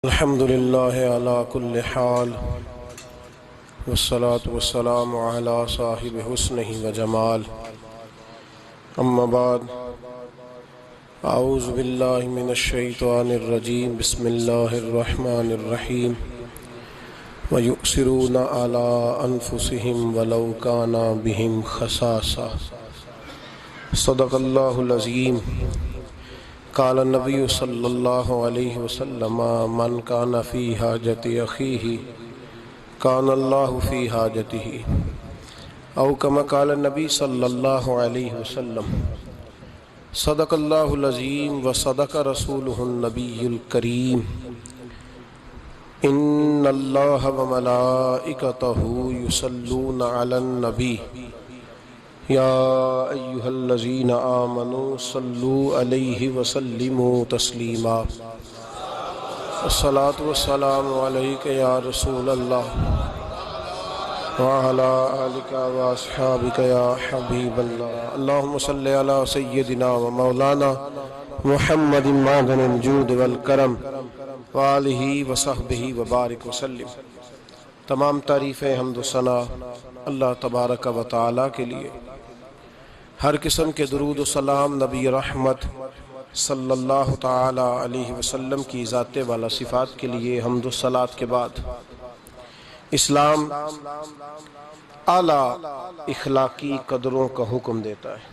الحمد لله على كل حال والصلاة والسلام على صاحب حسنه وجمال أما بعد أعوذ بالله من الشيطان الرجيم بسم الله الرحمن الرحيم ويؤثرون على أنفسهم ولو كان بهم خصاصة صدق الله العظيم قال النبي صلى الله عليه وسلم من كان في حاجة أخيه كان الله في حاجته أو كما قال النبي صلى الله عليه وسلم صدق الله العظيم وصدق رسوله النبي الكريم إن الله وملائكته يصلون على النبي يا أيها الذين آمنوا صلوا عليه وسلموا تسليما الصلاة والسلام عليك يا رسول الله وعلى آلك وأصحابك يا حبيب الله اللهم صل على سيدنا ومولانا محمد معدن الجود والکرم وآلہ وصحبہ وبارک وسلم۔ تمام تعریفیں حمد و ثنا اللہ تبارک و تعالی کے لیے، ہر قسم کے درود و سلام نبی رحمت صلی اللہ تعالی علیہ وسلم کی ذات والا صفات کے لیے حمد و صلات کے بعد، اسلام اعلیٰ اخلاقی قدروں کا حکم دیتا ہے۔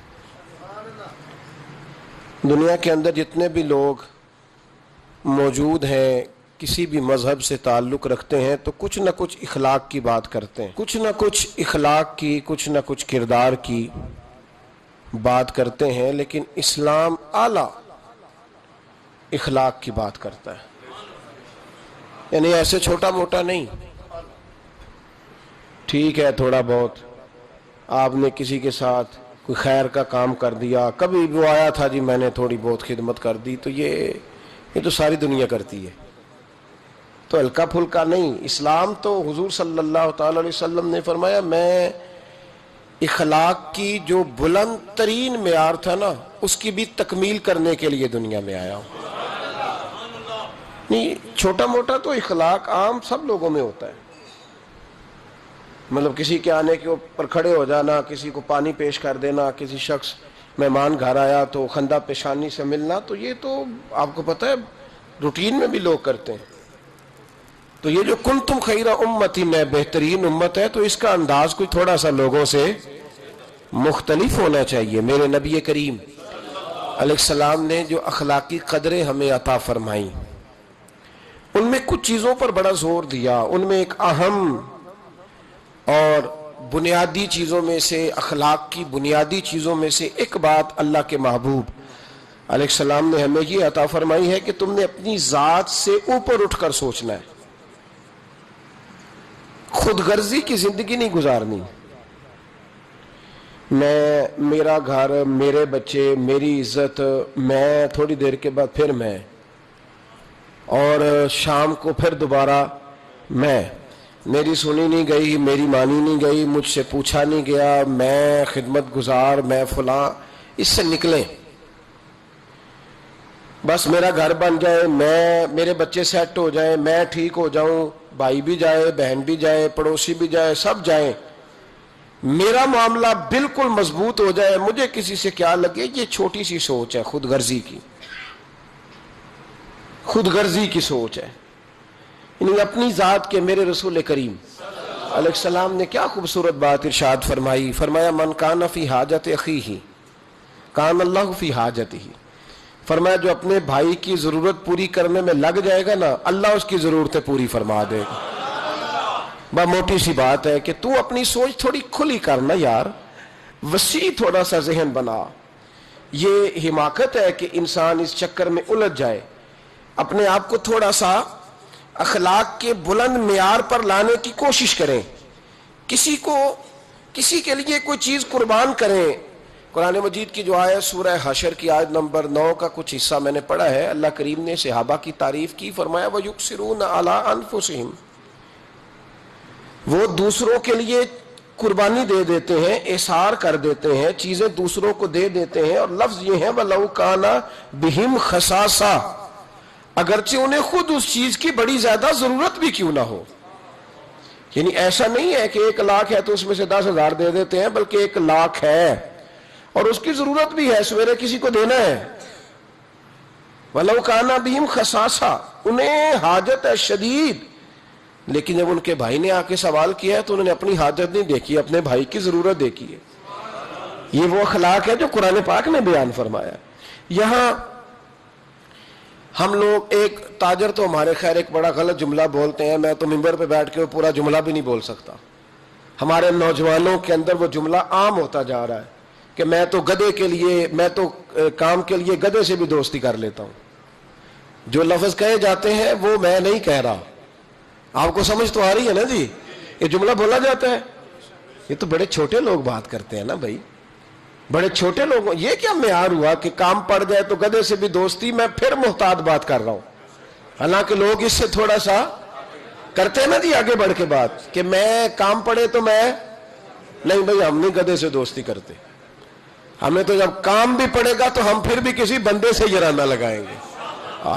دنیا کے اندر جتنے بھی لوگ موجود ہیں، کسی بھی مذہب سے تعلق رکھتے ہیں تو کچھ نہ کچھ اخلاق کی بات کرتے ہیں، کچھ نہ کچھ اخلاق کی، کچھ نہ کچھ کردار کی بات کرتے ہیں، لیکن اسلام اعلیٰ اخلاق کی بات کرتا ہے، یعنی ایسے چھوٹا موٹا نہیں۔ ٹھیک ہے، تھوڑا بہت آپ نے کسی کے ساتھ کوئی خیر کا کام کر دیا، کبھی وہ آیا تھا جی میں نے تھوڑی بہت خدمت کر دی، تو یہ تو ساری دنیا کرتی ہے، تو ہلکا پھلکا نہیں۔ اسلام تو حضور صلی اللہ تعالی علیہ وسلم نے فرمایا میں اخلاق کی جو بلند ترین معیار تھا نا، اس کی بھی تکمیل کرنے کے لیے دنیا میں آیا ہوں۔ نہیں، چھوٹا موٹا تو اخلاق عام سب لوگوں میں ہوتا ہے، مطلب کسی کے آنے کے اوپر کھڑے ہو جانا، کسی کو پانی پیش کر دینا، کسی شخص مہمان گھر آیا تو خندہ پیشانی سے ملنا، تو یہ تو آپ کو پتہ ہے روٹین میں بھی لوگ کرتے ہیں۔ تو یہ جو کنتم خیر امتی میں بہترین امت ہے، تو اس کا انداز کوئی تھوڑا سا لوگوں سے مختلف ہونا چاہیے۔ میرے نبی کریم علیہ السلام نے جو اخلاقی قدریں ہمیں عطا فرمائیں، ان میں کچھ چیزوں پر بڑا زور دیا۔ ان میں ایک اہم اور بنیادی چیزوں میں سے، اخلاق کی بنیادی چیزوں میں سے ایک بات اللہ کے محبوب علیہ السلام نے ہمیں یہ عطا فرمائی ہے کہ تم نے اپنی ذات سے اوپر اٹھ کر سوچنا ہے، خود غرضی کی زندگی نہیں گزارنی۔ میرا گھر، میرے بچے، میری عزت، میں تھوڑی دیر کے بعد پھر میں، اور شام کو پھر دوبارہ میں، میری سنی نہیں گئی، میری مانی نہیں گئی، مجھ سے پوچھا نہیں گیا، میں خدمت گزار، میں فلاں، اس سے نکلیں۔ بس میرا گھر بن جائے، میرے بچے سیٹ ہو جائیں، میں ٹھیک ہو جاؤں، بھائی بھی جائے، بہن بھی جائے، پڑوسی بھی جائے، سب جائیں، میرا معاملہ بالکل مضبوط ہو جائے، مجھے کسی سے کیا لگے۔ یہ چھوٹی سی سوچ ہے، خود غرضی کی، خود غرضی کی سوچ ہے، یعنی اپنی ذات کے۔ میرے رسول کریم علیہ السلام نے کیا خوبصورت بات ارشاد فرمائی، فرمایا من کان فی حاجت اخیہ کان اللہ فی حاجتہ، فرمایا جو اپنے بھائی کی ضرورت پوری کرنے میں لگ جائے گا نا، اللہ اس کی ضرورتیں پوری فرما دے گا۔ بہت موٹی سی بات ہے کہ تو اپنی سوچ تھوڑی کھلی کرنا یار، وسیع تھوڑا سا ذہن بنا۔ یہ حماقت ہے کہ انسان اس چکر میں الجھ جائے، اپنے آپ کو تھوڑا سا اخلاق کے بلند معیار پر لانے کی کوشش کریں، کسی کے لیے کوئی چیز قربان کریں۔ قرآن مجید کی جو آیت سورہ حشر کی آیت نمبر 9 کا کچھ حصہ میں نے پڑھا ہے، اللہ کریم نے صحابہ کی تعریف کی، فرمایا وَيُكْسِرُونَ عَلَىٰ أَنفُسِهِمْ، وہ دوسروں کے لیے قربانی دے دیتے ہیں، احصار کر دیتے ہیں، چیزیں دوسروں کو دے دیتے ہیں، اور لفظ یہ ہے وَلَوْ كَانَ بِهِمْ خَصَاصَةٌ، اگرچہ انہیں خود اس چیز کی بڑی زیادہ ضرورت بھی کیوں نہ ہو. یعنی ایسا نہیں ہے کہ 1 لاکھ ہے تو اس میں سے 10,000 دے دیتے ہیں، بلکہ 1 لاکھ ہے اور اس کی ضرورت بھی ہے، سویرے کسی کو دینا ہے. وَلَوْ كَانَ بِهِمْ خَصَاصَةٌ، انہیں حاجت ہے شدید. لیکن جب ان کے بھائی نے آ کے سوال کیا ہے تو انہوں نے اپنی حاجت نہیں دیکھی، اپنے بھائی کی ضرورت دیکھی ہے. یہ وہ اخلاق ہے جو قرآن پاک نے بیان فرمایا. یہاں ہم لوگ ایک تاجر تو ہمارے خیر ایک بڑا غلط جملہ بولتے ہیں، میں تو ممبر پہ بیٹھ کے پورا جملہ بھی نہیں بول سکتا. ہمارے نوجوانوں کے اندر وہ جملہ عام ہوتا جا رہا ہے کہ میں تو گدھے کے لیے، میں تو کام کے لیے گدھے سے بھی دوستی کر لیتا ہوں. جو لفظ کہے جاتے ہیں وہ میں نہیں کہہ رہا. آپ کو سمجھ تو آ رہی ہے نا جی؟ یہ جملہ بولا جاتا ہے. یہ تو بڑے چھوٹے لوگ بات کرتے ہیں نا بھائی، بڑے چھوٹے لوگ. یہ کیا معیار ہوا کہ کام پڑ جائے تو گدھے سے بھی دوستی؟ میں پھر محتاط بات کر رہا ہوں. حالانکہ لوگ اس سے تھوڑا سا کرتے ہیں نا جی آگے بڑھ کے بات کہ میں کام پڑے تو میں نہیں. بھائی ہم نہیں گدھے سے دوستی کرتے. ہمیں تو جب کام بھی پڑے گا تو ہم پھر بھی کسی بندے سے جرانہ لگائیں گے.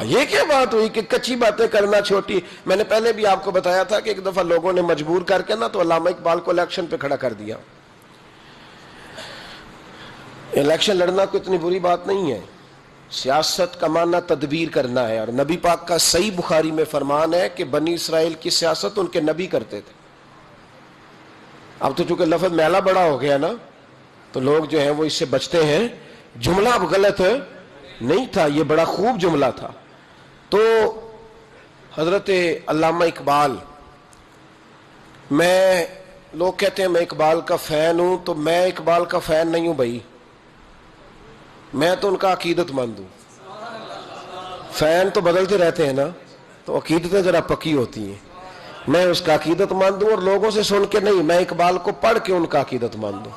یہ کیا بات ہوئی کہ کچی باتیں کرنا چھوٹی. میں نے پہلے بھی آپ کو بتایا تھا کہ ایک دفعہ لوگوں نے مجبور کر کے نا تو علامہ اقبال کو الیکشن پہ کھڑا کر دیا. الیکشن لڑنا کوئی اتنی بری بات نہیں ہے. سیاست کا معنی تدبیر کرنا ہے، اور نبی پاک کا صحیح بخاری میں فرمان ہے کہ بنی اسرائیل کی سیاست ان کے نبی کرتے تھے. اب تو چونکہ لفظ میلہ بڑا ہو گیا نا تو لوگ جو ہیں وہ اس سے بچتے ہیں. جملہ اب غلط نہیں تھا، یہ بڑا خوب جملہ تھا. تو حضرت علامہ اقبال، میں لوگ کہتے ہیں میں اقبال کا فین ہوں، تو میں اقبال کا فین نہیں ہوں بھائی. میں تو ان کا عقیدت مند ہوں. فین تو بدلتے رہتے ہیں نا، تو عقیدتیں ذرا پکی ہوتی ہیں. میں اس کا عقیدت مند ہوں، اور لوگوں سے سن کے نہیں، میں اقبال کو پڑھ کے ان کا عقیدت مند ہوں.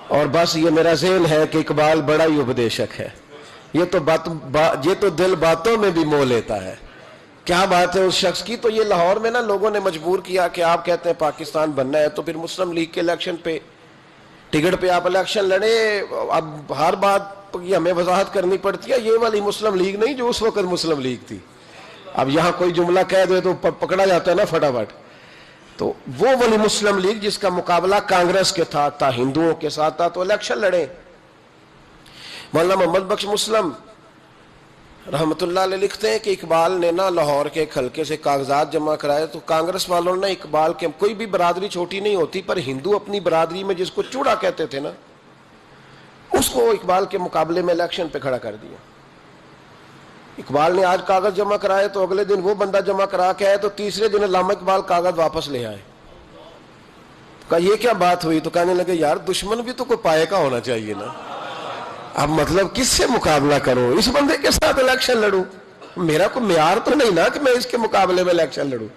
اور بس یہ میرا ذہن ہے کہ اقبال بڑا ہی اپدیشک ہے. یہ تو دل باتوں میں بھی مو لیتا ہے. کیا بات ہے اس شخص کی. تو یہ لاہور میں نا لوگوں نے مجبور کیا کہ آپ کہتے ہیں پاکستان بننا ہے تو پھر مسلم لیگ کے الیکشن پہ ٹکٹ پہ آپ الیکشن لڑے. اب ہر بات کی ہمیں وضاحت کرنی پڑتی ہے. یہ والی مسلم لیگ نہیں جو اس وقت مسلم لیگ تھی. اب یہاں کوئی جملہ کہہ دے تو پکڑا جاتا ہے نا فٹافٹ. تو وہ والی مسلم لیگ جس کا مقابلہ کانگریس کے تھا ہندوؤں کے ساتھ تھا، تو الیکشن لڑے. مولانا محمد بخش مسلم رحمت اللہ علیہ لکھتے ہیں کہ اقبال نے نا لاہور کے ایک حلقے سے کاغذات جمع کرائے تو کانگریس والوں نے اقبال کے، کوئی بھی برادری چھوٹی نہیں ہوتی، پر ہندو اپنی برادری میں جس کو چوڑا کہتے تھے نا، اس کو اقبال کے مقابلے میں الیکشن پہ کھڑا کر دیا. اقبال نے آج کاغذ جمع کرائے تو اگلے دن وہ بندہ جمع کرا کے آئے تو تیسرے دن علامہ اقبال کاغذ واپس لے آئے. کہا یہ کیا بات ہوئی؟ تو کہنے لگے یار دشمن بھی تو کوئی پائے کا ہونا چاہیے نا. اب مطلب کس سے مقابلہ کروں؟ اس بندے کے ساتھ الیکشن لڑوں؟ میرا کوئی معیار تو نہیں نا کہ میں اس کے مقابلے میں الیکشن لڑوں.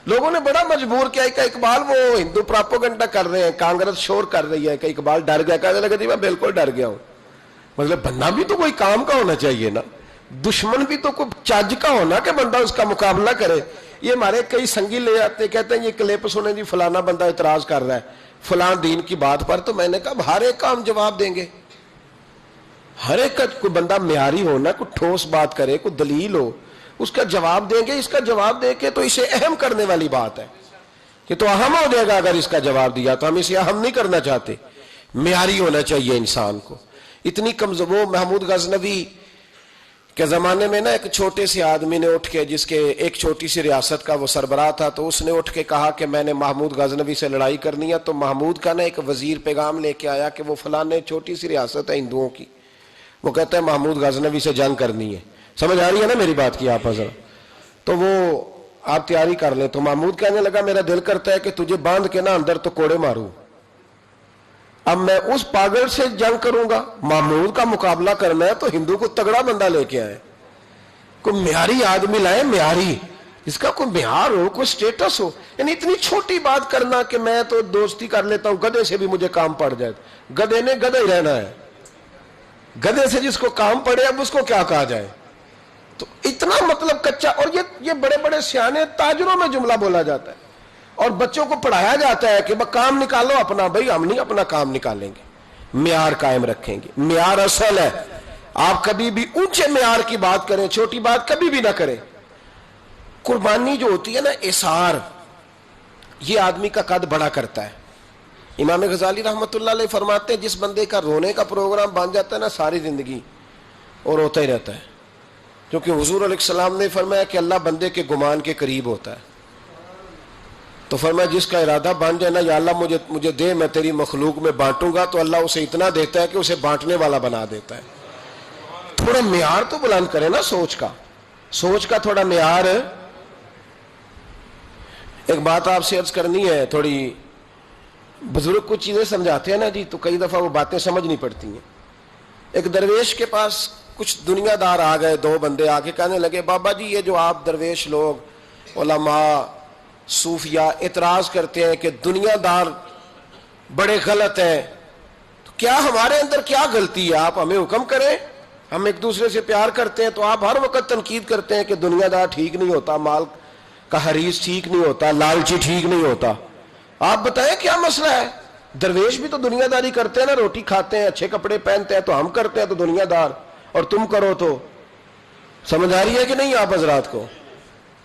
لوگوں نے بڑا مجبور کیا کہ اقبال وہ ہندو پراپوگنڈا کر رہے ہیں، کانگریس شور کر رہی ہے. کہ اقبال ڈر گیا. کہنے لگا جی میں بالکل ڈر گیا ہوں. مطلب بندہ بھی تو کوئی کام کا ہونا چاہیے نا، دشمن بھی تو کوئی چج کا ہونا کہ بندہ اس کا مقابلہ کرے. یہ ہمارے کئی سنگی لے آتے کہتے ہیں یہ کلپ سنیں جی فلانا بندہ اعتراض کر رہا ہے فلاں دین کی بات پر. تو میں نے کہا ہر ایک کا ہم جواب دیں گے. ہر ایک کا کوئی بندہ معیاری ہونا، کوئی ٹھوس بات کرے، کوئی دلیل ہو، اس کا جواب دیں گے. اس کا جواب دے کے تو اسے اہم کرنے والی بات ہے کہ تو اہم ہو جائے گا اگر اس کا جواب دیا. تو ہم اسے اہم نہیں کرنا چاہتے. معیاری ہونا چاہیے انسان کو. اتنی کمزور. وہ محمود غزنوی کے زمانے میں نا ایک چھوٹے سے آدمی نے اٹھ کے، جس کے ایک چھوٹی سی ریاست کا وہ سربراہ تھا، تو اس نے اٹھ کے کہا کہ میں نے محمود غزنوی سے لڑائی کرنی ہے. تو محمود کا نا ایک وزیر پیغام لے کے آیا کہ وہ فلانے چھوٹی سی ریاست ہے ہندوؤں کی، وہ کہتا ہے محمود غزنوی سے جنگ کرنی ہے. سمجھ آ رہی ہے نا میری بات کی آپ حضرت؟ تو وہ آپ تیاری کر لیں. تو محمود کہنے لگا میرا دل کرتا ہے کہ تجھے باندھ کے نا اندر تو کوڑے ماروں. اب میں اس پاگل سے جنگ کروں گا؟ محمود کا مقابلہ کرنا ہے تو ہندو کو تگڑا بندہ لے کے آئے، کوئی معیاری آدمی لائے، معیاری، اس کا کوئی معیار ہو، کوئی سٹیٹس ہو. یعنی اتنی چھوٹی بات کرنا کہ میں تو دوستی کر لیتا ہوں گدھے سے بھی مجھے کام پڑ جائے. گدھے نے گدھا ہی رہنا ہے. گدھے سے جس کو کام پڑے اب اس کو کیا کہا جائے؟ تو اتنا مطلب کچا. اور یہ بڑے بڑے سیانے تاجروں میں جملہ بولا جاتا ہے اور بچوں کو پڑھایا جاتا ہے کہ کام نکالو اپنا. بھائی ہم نہیں اپنا کام نکالیں گے، معیار قائم رکھیں گے. معیار اصل ہے. آپ کبھی بھی اونچے معیار کی بات کریں، چھوٹی بات کبھی بھی نہ کریں. قربانی جو ہوتی ہے نا، اثار، یہ آدمی کا قد بڑا کرتا ہے. امام غزالی رحمۃ اللہ علیہ فرماتے ہیں جس بندے کا رونے کا پروگرام بن جاتا ہے نا ساری زندگی اور روتا ہی رہتا ہے، کیونکہ حضور علیہ السلام نے فرمایا کہ اللہ بندے کے گمان کے قریب ہوتا ہے. تو فرمایا جس کا ارادہ بن جائے نا، یا اللہ مجھے دے، میں تیری مخلوق میں بانٹوں گا، تو اللہ اسے اتنا دیتا ہے کہ اسے بانٹنے والا بنا دیتا ہے. تھوڑا معیار تو بلند کرے نا سوچ کا تھوڑا معیار. ایک بات آپ سے عرض کرنی ہے، تھوڑی بزرگ کچھ چیزیں سمجھاتے ہیں نا جی، تو کئی دفعہ وہ باتیں سمجھنی پڑتی ہیں. ایک درویش کے پاس کچھ دنیا دار آ گئے، دو بندے آ کے کہنے لگے بابا جی یہ جو آپ درویش لوگ علماء صوفیاء اعتراض کرتے ہیں کہ دنیا دار بڑے غلط ہیں، تو کیا ہمارے اندر کیا غلطی ہے؟ آپ ہمیں حکم کریں. ہم ایک دوسرے سے پیار کرتے ہیں تو آپ ہر وقت تنقید کرتے ہیں کہ دنیا دار ٹھیک نہیں ہوتا، مال کا حریص ٹھیک نہیں ہوتا، لالچی ٹھیک نہیں ہوتا. آپ بتائیں کیا مسئلہ ہے؟ درویش بھی تو دنیا داری کرتے ہیں نا، روٹی کھاتے ہیں، اچھے کپڑے پہنتے ہیں، تو ہم کرتے ہیں تو دنیا دار، اور تم کرو تو. سمجھ آ رہی ہے کہ نہیں آپ حضرات کو؟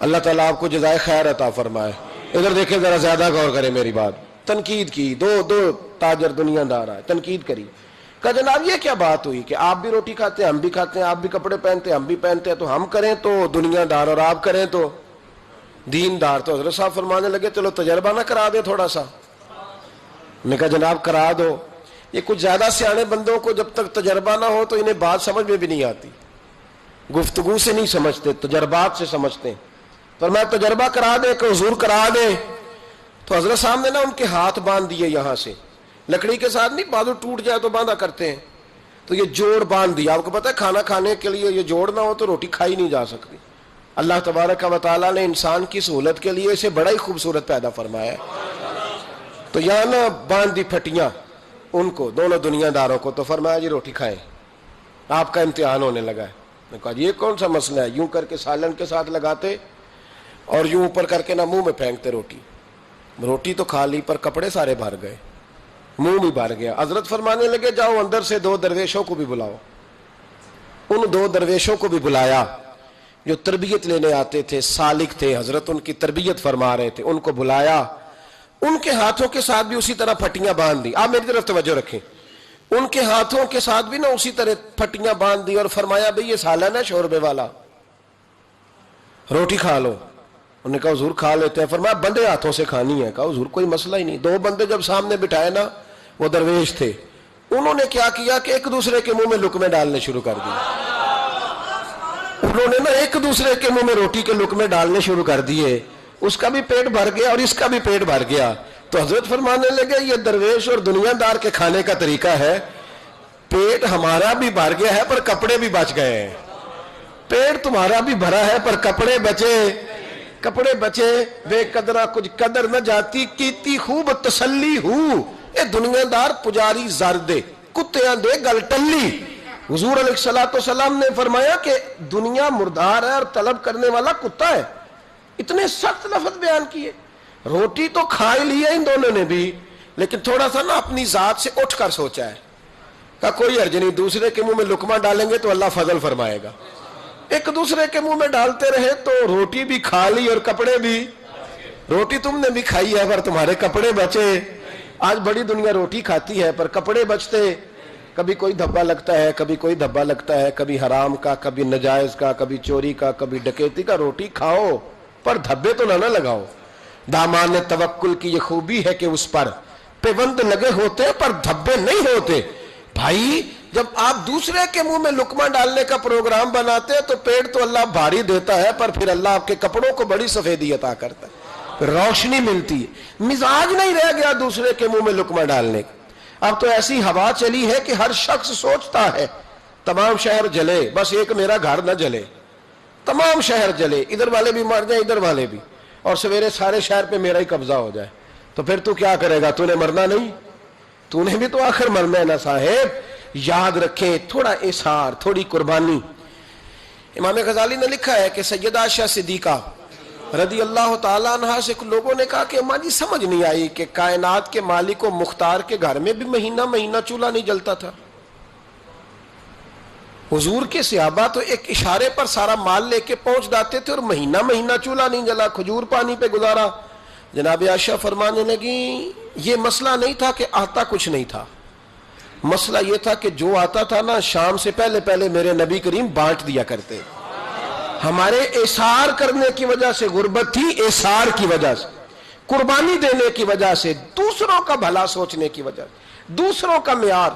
اللہ تعالیٰ آپ کو جزائے خیر عطا فرمائے. ادھر دیکھیں ذرا، زیادہ غور کریں میری بات. تنقید کی، دو تاجر دنیا دار آئے، تنقید کری. کہا جناب یہ کیا بات ہوئی کہ آپ بھی روٹی کھاتے ہیں، ہم بھی کھاتے ہیں، آپ بھی کپڑے پہنتے ہیں، ہم بھی پہنتے ہیں، تو ہم کریں تو دنیا دار اور آپ کریں تو دین دار. تو حضرت صاحب فرمانے لگے چلو تجربہ نہ کرا دے تھوڑا سا. میں کہا جناب کرا دو. یہ کچھ زیادہ سیانے بندوں کو جب تک تجربہ نہ ہو تو انہیں بات سمجھ میں بھی نہیں آتی، گفتگو سے نہیں سمجھتے، تجربات سے سمجھتے ہیں. پر میں تجربہ کرا دے کہ حضور کرا دے. تو حضرت صاحب نے نا ان کے ہاتھ باندھ دیے یہاں سے، لکڑی کے ساتھ نہیں، بازو ٹوٹ جائے تو باندھا کرتے ہیں، تو یہ جوڑ باندھ دیا. آپ کو پتا ہے کھانا کھانے کے لیے یہ جوڑ نہ ہو تو روٹی کھائی نہیں جا سکتی. اللہ تبارک و تعالیٰ نے انسان کی سہولت کے لیے اسے بڑا ہی خوبصورت پیدا فرمایا ہے. تو یہاں نا باندھ دی پھٹیاں ان کو، دونوں دنیا داروں کو. تو فرمایا جی روٹی کھائیں، آپ کا امتحان ہونے لگا ہے. میں کہا یہ کون سا مسئلہ ہے؟ یوں کر کے سالن کے ساتھ لگاتے اور یوں اوپر کر کے نا منہ میں پھینکتے روٹی تو کھا لی پر کپڑے سارے بھر گئے، منہ بھی بھر گیا. حضرت فرمانے لگے جاؤ اندر سے دو درویشوں کو بھی بلاؤ. ان دو درویشوں کو بھی بلایا جو تربیت لینے آتے تھے، سالک تھے، حضرت ان کی تربیت فرما رہے تھے. ان کو بلایا، ان کے ہاتھوں کے ساتھ بھی اسی طرح پھٹیاں باندھ دی. آپ میری طرف توجہ رکھیں. ان کے ہاتھوں کے ساتھ بھی نا اسی طرح پھٹیاں باندھ دی اور فرمایا بھئی یہ سالن ہے شوربے والا، روٹی کھا لو. انہوں نے کہا حضور کھا لیتے ہیں. فرمایا بندے ہاتھوں سے کھانی ہے. کہا حضور کوئی مسئلہ ہی نہیں. دو بندے جب سامنے بٹھائے نا، وہ درویش تھے، انہوں نے کیا کیا کہ ایک دوسرے کے منہ میں لقمے ڈالنے شروع کر دیے. انہوں نے نا ایک دوسرے کے منہ میں روٹی کے لقمے ڈالنے شروع کر دیے. اس کا بھی پیٹ بھر گیا اور اس کا بھی پیٹ بھر گیا. تو حضرت فرمانے لگے یہ درویش اور دنیا دار کے کھانے کا طریقہ ہے. پیٹ ہمارا بھی بھر گیا ہے پر کپڑے بھی بچ گئے ہیں. پیٹ تمہارا بھی بھرا ہے پر کپڑے بچے. بے قدرہ کچھ قدر نہ جاتی، کیتی خوب تسلی ہوں. اے دنیا دار پجاری زردے، کتیاں دے گل ٹلی. حضور علیہ الصلوۃ والسلام نے فرمایا کہ دنیا مردار ہے اور طلب کرنے والا کتا ہے. اتنے سخت لفظ بیان کیے. روٹی تو کھا ہی لی ہے ان دونوں نے بھی، لیکن تھوڑا سا نا اپنی ذات سے اٹھ کر سوچا ہے. کہا کوئی حرج نہیں، دوسرے کے منہ میں لقمہ ڈالیں گے تو اللہ فضل فرمائے گا. ایک دوسرے کے منہ میں ڈالتے رہے تو روٹی بھی کھا لی اور کپڑے بھی. روٹی تم نے بھی کھائی ہے پر تمہارے کپڑے بچے. آج بڑی دنیا روٹی کھاتی ہے پر کپڑے بچتے. کبھی کوئی دھبا لگتا ہے، کبھی کوئی دھبا لگتا ہے، کبھی حرام کا، کبھی نجائز کا، کبھی چوری کا، کبھی ڈکیتی کا. روٹی کھاؤ پر دھبے تو نہ لگاؤ. دامان توکل کی یہ خوبی ہے کہ اس پر پیوند لگے ہوتے پر دھبے نہیں ہوتے. بھائی جب آپ دوسرے کے منہ میں لقمہ ڈالنے کا پروگرام بناتے ہیں تو پیٹ تو اللہ بھاری دیتا ہے، پر پھر اللہ آپ کے کپڑوں کو بڑی سفیدی عطا کرتا ہے، پھر روشنی ملتی ہے. مزاج نہیں رہ گیا دوسرے کے منہ میں لقمہ ڈالنے کا. اب تو ایسی ہوا چلی ہے کہ ہر شخص سوچتا ہے تمام شہر جلے، بس ایک میرا گھر نہ جلے. تمام شہر جلے، ادھر والے بھی مر جائیں، ادھر والے بھی، اور سویرے سارے شہر پہ میرا ہی قبضہ ہو جائے. تو پھر تو کیا کرے گا؟ تو نے مرنا نہیں؟ تو نے بھی تو آخر مرنا ہے نا صاحب. یاد رکھیں تھوڑا اثار، تھوڑی قربانی. امام غزالی نے لکھا ہے کہ سیدہ عائشہ صدیقہ رضی اللہ تعالیٰ عنہ سے لوگوں نے کہا کہ اماں جی سمجھ نہیں آئی کہ کائنات کے مالک و مختار کے گھر میں بھی مہینہ مہینہ چولہا نہیں جلتا تھا. حضور کے صحابہ تو ایک اشارے پر سارا مال لے کے پہنچ جاتے تھے اور مہینہ مہینہ چولہا نہیں جلا، کھجور پانی پہ گزارا۔ جناب عائشہ فرمانے لگی یہ مسئلہ نہیں تھا کہ آتا کچھ نہیں تھا، مسئلہ یہ تھا کہ جو آتا تھا نا شام سے پہلے پہلے میرے نبی کریم بانٹ دیا کرتے۔ ہمارے احسار کرنے کی وجہ سے غربت تھی، احسار کی وجہ سے، قربانی دینے کی وجہ سے، دوسروں کا بھلا سوچنے کی وجہ سے، دوسروں کا معیار۔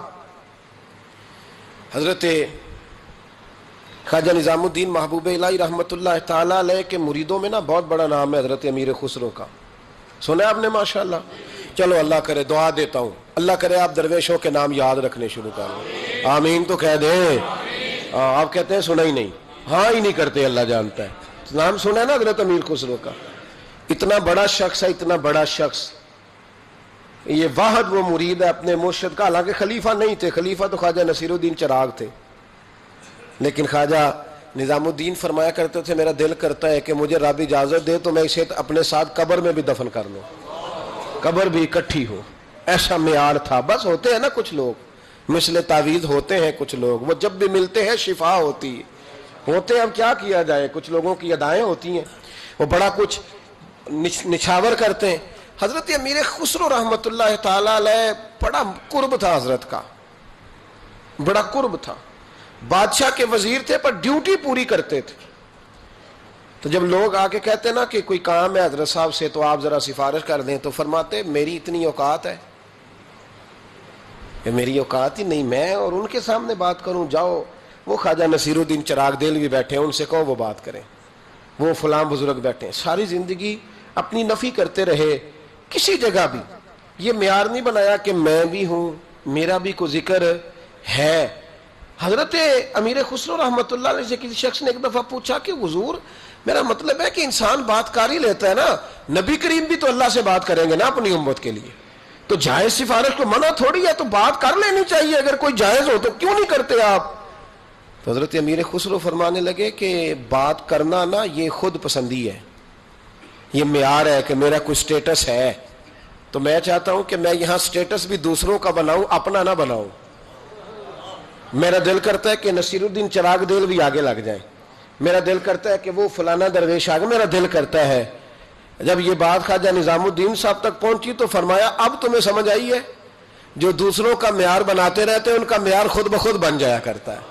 حضرت خواجہ نظام الدین محبوب الہی رحمت اللہ تعالی علیہ کے مریدوں میں نا بہت بڑا نام ہے حضرت امیر خسرو کا، سنا ہے آپ نے ماشاءاللہ؟ چلو اللہ کرے، دعا دیتا ہوں اللہ کرے آپ درویشوں کے نام یاد رکھنے شروع کر دیں، آمین تو کہہ دیں۔ آپ کہتے ہیں سنا ہی نہیں، ہاں ہی نہیں کرتے، اللہ جانتا ہے۔ نام سنا ہے نا حضرت امیر خسرو کا؟ اتنا بڑا شخص ہے، اتنا بڑا شخص، یہ واحد وہ مرید ہے اپنے مرشد کا، حالانکہ خلیفہ نہیں تھے، خلیفہ تو خواجہ نصیر الدین چراغ تھے، لیکن خواجہ نظام الدین فرمایا کرتے تھے میرا دل کرتا ہے کہ مجھے رب اجازت دے تو میں اسے اپنے ساتھ قبر میں بھی دفن کر لوں، قبر بھی اکٹھی ہو، ایسا معیار تھا۔ بس ہوتے ہیں نا کچھ لوگ مثل تعویذ ہوتے ہیں، کچھ لوگ وہ جب بھی ملتے ہیں شفا ہوتی ہوتے ہیں، اب کیا کیا جائے، کچھ لوگوں کی ادائیں ہوتی ہیں، وہ بڑا کچھ نچھاور کرتے ہیں۔ حضرت امیر خسرو رحمت اللہ تعالی علیہ بڑا قرب تھا حضرت کا، بڑا قرب تھا، بادشاہ کے وزیر تھے پر ڈیوٹی پوری کرتے تھے۔ تو جب لوگ آ کے کہتے نا کہ کوئی کام ہے حضرت صاحب سے تو آپ ذرا سفارش کر دیں، تو فرماتے میری اتنی اوقات ہے، میری اوقات ہی نہیں میں اور ان کے سامنے بات کروں، جاؤ وہ خواجہ نصیر الدین چراغ دہلوی بیٹھے ہیں ان سے کہو وہ بات کریں، وہ فلاں بزرگ بیٹھے ہیں۔ ساری زندگی اپنی نفی کرتے رہے، کسی جگہ بھی یہ معیار نہیں بنایا کہ میں بھی ہوں، میرا بھی کوئی ذکر ہے۔ حضرت امیر خسرو رحمت اللہ علیہ سے کسی شخص نے ایک دفعہ پوچھا کہ حضور میرا مطلب ہے کہ انسان بات کر ہی لیتا ہے نا، نبی کریم بھی تو اللہ سے بات کریں گے نا اپنی امت کے لیے، تو جائز سفارش کو منع تھوڑی ہے، تو بات کر لینی چاہیے، اگر کوئی جائز ہو تو کیوں نہیں کرتے آپ؟ تو حضرت امیر خسرو فرمانے لگے کہ بات کرنا نا یہ خود پسندی ہے، یہ معیار ہے کہ میرا کوئی سٹیٹس ہے، تو میں چاہتا ہوں کہ میں یہاں سٹیٹس بھی دوسروں کا بناؤں، اپنا نہ بناؤں۔ میرا دل کرتا ہے کہ نصیر الدین چراغ دہلوی آگے لگ جائیں، میرا دل کرتا ہے کہ وہ فلانا درویش آگے، میرا دل کرتا ہے۔ جب یہ بات خواجہ نظام الدین صاحب تک پہنچی تو فرمایا اب تمہیں سمجھ آئی ہے، جو دوسروں کا معیار بناتے رہتے ہیں ان کا معیار خود بخود بن جایا کرتا ہے،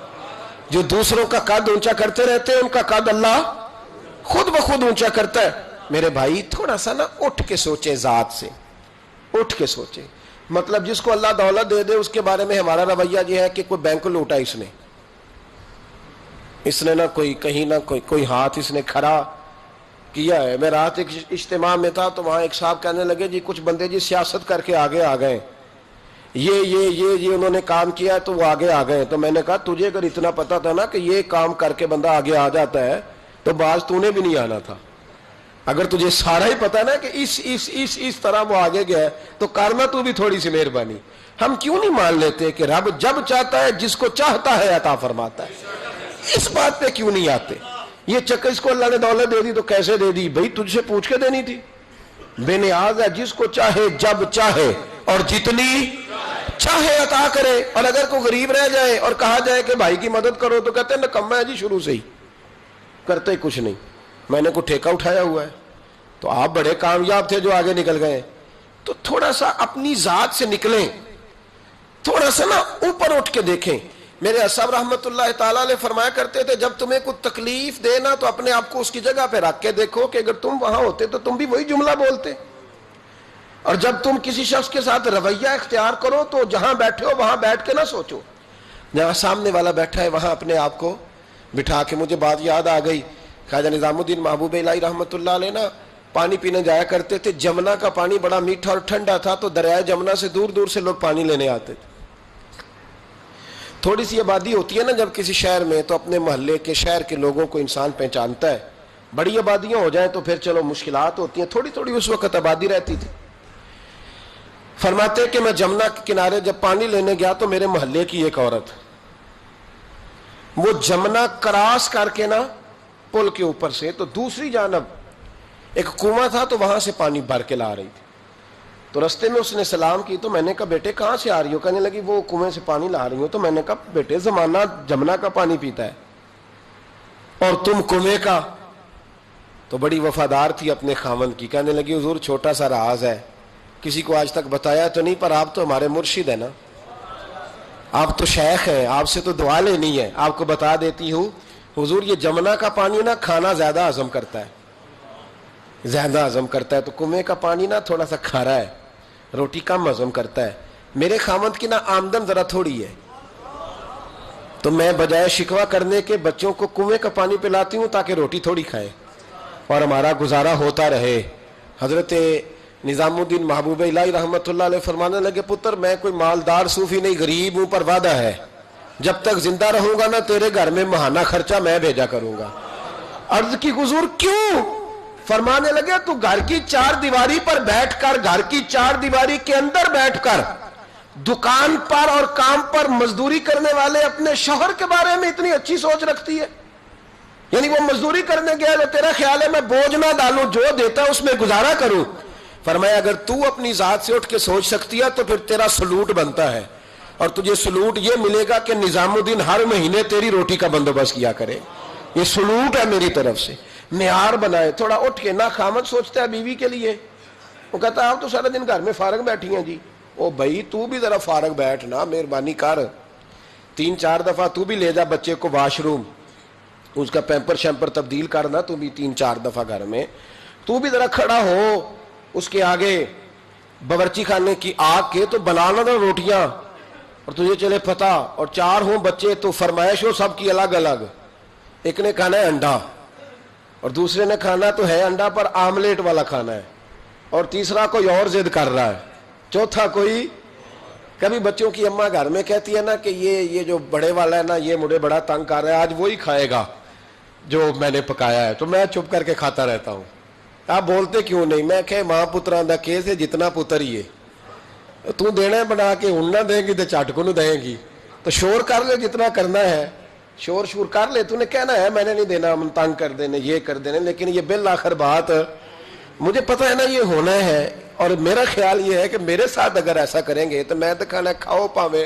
جو دوسروں کا قد اونچا کرتے رہتے ہیں ان کا قد اللہ خود بخود اونچا کرتا ہے۔ میرے بھائی تھوڑا سا نا اٹھ کے سوچیں، ذات سے اٹھ کے سوچیں، مطلب جس کو اللہ دولت دے دے اس کے بارے میں ہمارا رویہ یہ ہے کہ کوئی بینک لوٹا اس نے نہ کوئی کہیں نہ کوئی ہاتھ اس نے کھڑا کیا ہے۔ میں رات ایک اجتماع میں تھا تو وہاں ایک صاحب کہنے لگے جی کچھ بندے جی سیاست کر کے آگے آ گئے، یہ انہوں نے کام کیا تو وہ آگے آ گئے۔ تو میں نے کہا تجھے اگر اتنا پتا تھا نا کہ یہ کام کر کے بندہ آگے آ جاتا ہے تو بعض تو نے بھی نہیں آنا تھا۔ اگر تجھے سارا ہی پتا نا کہ اس طرح وہ آگے گیا ہے تو کرنا تو بھی تھوڑی سی مہربانی۔ ہم کیوں نہیں مان لیتے کہ رب جب چاہتا ہے جس کو چاہتا ہے عطا فرماتا ہے، اس بات پہ کیوں نہیں آتے؟ یہ چکر اس کو اللہ نے دولت دے دی تو کیسے دے دی بھائی؟ تجھ سے پوچھ کے دینی تھی، بے نیاز ہے، جس کو چاہے جب چاہے اور جتنی چاہے عطا کرے۔ اور اگر کوئی غریب رہ جائے اور کہا جائے کہ بھائی کی مدد کرو تو کہتے ہیں نکما ہے جی، شروع سے ہی کرتے ہی کچھ نہیں، میں نے کوئی ٹھیکہ اٹھایا ہوا ہے۔ تو آپ بڑے کامیاب تھے جو آگے نکل گئے، تو تھوڑا سا اپنی ذات سے نکلیں، تھوڑا سا نا اوپر اٹھ کے دیکھیں۔ میرے اصحاب رحمت اللہ تعالیٰ علیہ فرمایا کرتے تھے جب تمہیں کوئی تکلیف دینا تو اپنے آپ کو اس کی جگہ پہ رکھ کے دیکھو کہ اگر تم وہاں ہوتے تو تم بھی وہی جملہ بولتے، اور جب تم کسی شخص کے ساتھ رویہ اختیار کرو تو جہاں بیٹھے ہو وہاں بیٹھ کے نہ سوچو، جہاں سامنے والا بیٹھا ہے وہاں اپنے آپ کو بٹھا کے۔ مجھے بات یاد آ گئی، خواجہ نظام الدین محبوب الہی رحمت اللہ علیہ نا پانی پینے جایا کرتے تھے، جمنا کا پانی بڑا میٹھا اور ٹھنڈا تھا تو دریائے جمنا سے دور دور سے لوگ پانی لینے آتے تھے۔ تھوڑی سی آبادی ہوتی ہے نا جب کسی شہر میں تو اپنے محلے کے شہر کے لوگوں کو انسان پہچانتا ہے، بڑی آبادیاں ہو جائیں تو پھر چلو مشکلات ہوتی ہیں، تھوڑی تھوڑی اس وقت آبادی رہتی تھی۔ فرماتے کہ میں جمنا کے کنارے جب پانی لینے گیا تو میرے محلے کی ایک عورت وہ جمنا کراس کر کے نا پل کے اوپر سے تو دوسری جانب ایک کنواں تھا تو وہاں سے پانی بھر کے لا رہی تھی۔ تو رستے میں اس نے سلام کی تو میں نے کہا بیٹے کہاں سے آ رہی ہو؟ کہنے لگی وہ کنویں سے پانی لا رہی ہوں. تو میں نے کہا بیٹے زمانہ جمنا کا پانی پیتا ہے اور تم کنویں کا. تو بڑی وفادار تھی اپنے خاوند کی. کہنے لگی حضور چھوٹا سا راز ہے, کسی کو آج تک بتایا تو نہیں, پر آپ تو ہمارے مرشد ہیں نا, آپ تو شیخ ہیں, آپ سے تو دعا لینی ہے, آپ کو بتا دیتی ہوں. حضور یہ جمنا کا پانی نا کھانا زیادہ ہضم کرتا ہے, زیادہ ہضم کرتا ہے. تو کنویں کا پانی نا تھوڑا سا کھارا ہے, روٹی کم ہضم کرتا ہے. میرے خاوند کی نا آمدن ذرا تھوڑی ہے, تو میں بجائے شکوہ کرنے کے بچوں کو کنویں کا پانی پلاتی ہوں تاکہ روٹی تھوڑی کھائیں اور ہمارا گزارا ہوتا رہے. حضرت نظام الدین محبوب الہی رحمۃ اللہ علیہ فرمانے لگے پتر میں کوئی مالدار صوفی نہیں, غریب ہوں, پر وعدہ ہے جب تک زندہ رہوں گا نا تیرے گھر میں ماہانہ خرچہ میں بھیجا کروں گا. عرض کی حضور کیوں؟ فرمانے لگے تو گھر کی چار دیواری پر بیٹھ کر, گھر کی چار دیواری کے اندر بیٹھ کر دکان پر اور کام پر مزدوری کرنے والے اپنے شوہر کے بارے میں اتنی اچھی سوچ رکھتی ہے. یعنی وہ مزدوری کرنے گیا تو تیرا خیال ہے میں بوجھ نہ ڈالوں, جو دیتا ہے اس میں گزارا کروں. فرمایا اگر تو اپنی ذات سے اٹھ کے سوچ سکتی ہے تو پھر تیرا سلوٹ بنتا ہے, اور تجھے سلوٹ یہ ملے گا کہ نظام الدین ہر مہینے تیری روٹی کا بندوبست کیا کرے. یہ سلوٹ ہے میری طرف سے. معیار بنائے تھوڑا اٹھ کے. نہ خامد سوچتا ہے بیوی کے لیے, وہ کہتا ہے آپ تو سارا دن گھر میں فارغ بیٹھی ہیں جی. او بھائی تو بھی ذرا فارغ بیٹھ نا, مہربانی کر, 3-4 دفعہ تو بھی لے جا بچے کو واش روم, اس کا پیمپر شیمپر تبدیل کرنا تو بھی 3-4 دفعہ گھر میں. تو بھی ذرا کھڑا ہو اس کے آگے باورچی خانے کی آگ کے, تو بنانا نا روٹیاں, اور تجھے چلے پتہ, اور 4 ہوں بچے تو فرمائش ہو سب کی الگ الگ. ایک نے کھانا ہے انڈا, اور دوسرے نے کھانا تو ہے انڈا پر آملیٹ والا کھانا ہے, اور تیسرا کوئی اور ضد کر رہا ہے, چوتھا کوئی. کبھی بچوں کی اماں گھر میں کہتی ہے نا کہ یہ جو بڑے والا ہے نا یہ مجھے بڑا تنگ کر رہا ہے, آج وہی کھائے گا جو میں نے پکایا ہے. تو میں چپ کر کے کھاتا رہتا ہوں. آپ بولتے کیوں نہیں؟ میں کہ ماں پتراں دا کیس ہے, جتنا پتر ہی ہے, تو دینا بنا کے ہن نہ دے گی تو چٹ کو نو دے گی, تو شور کر لے جتنا کرنا ہے, شور کر لے. تو نے کہنا ہے میں نے نہیں دینا, ہم تنگ کر دینے, یہ کر دینے, لیکن یہ بالآخر بات مجھے پتہ ہے نا یہ ہونا ہے. اور میرا خیال یہ ہے کہ میرے ساتھ اگر ایسا کریں گے تو میں تو کھانا کھاؤ پاوے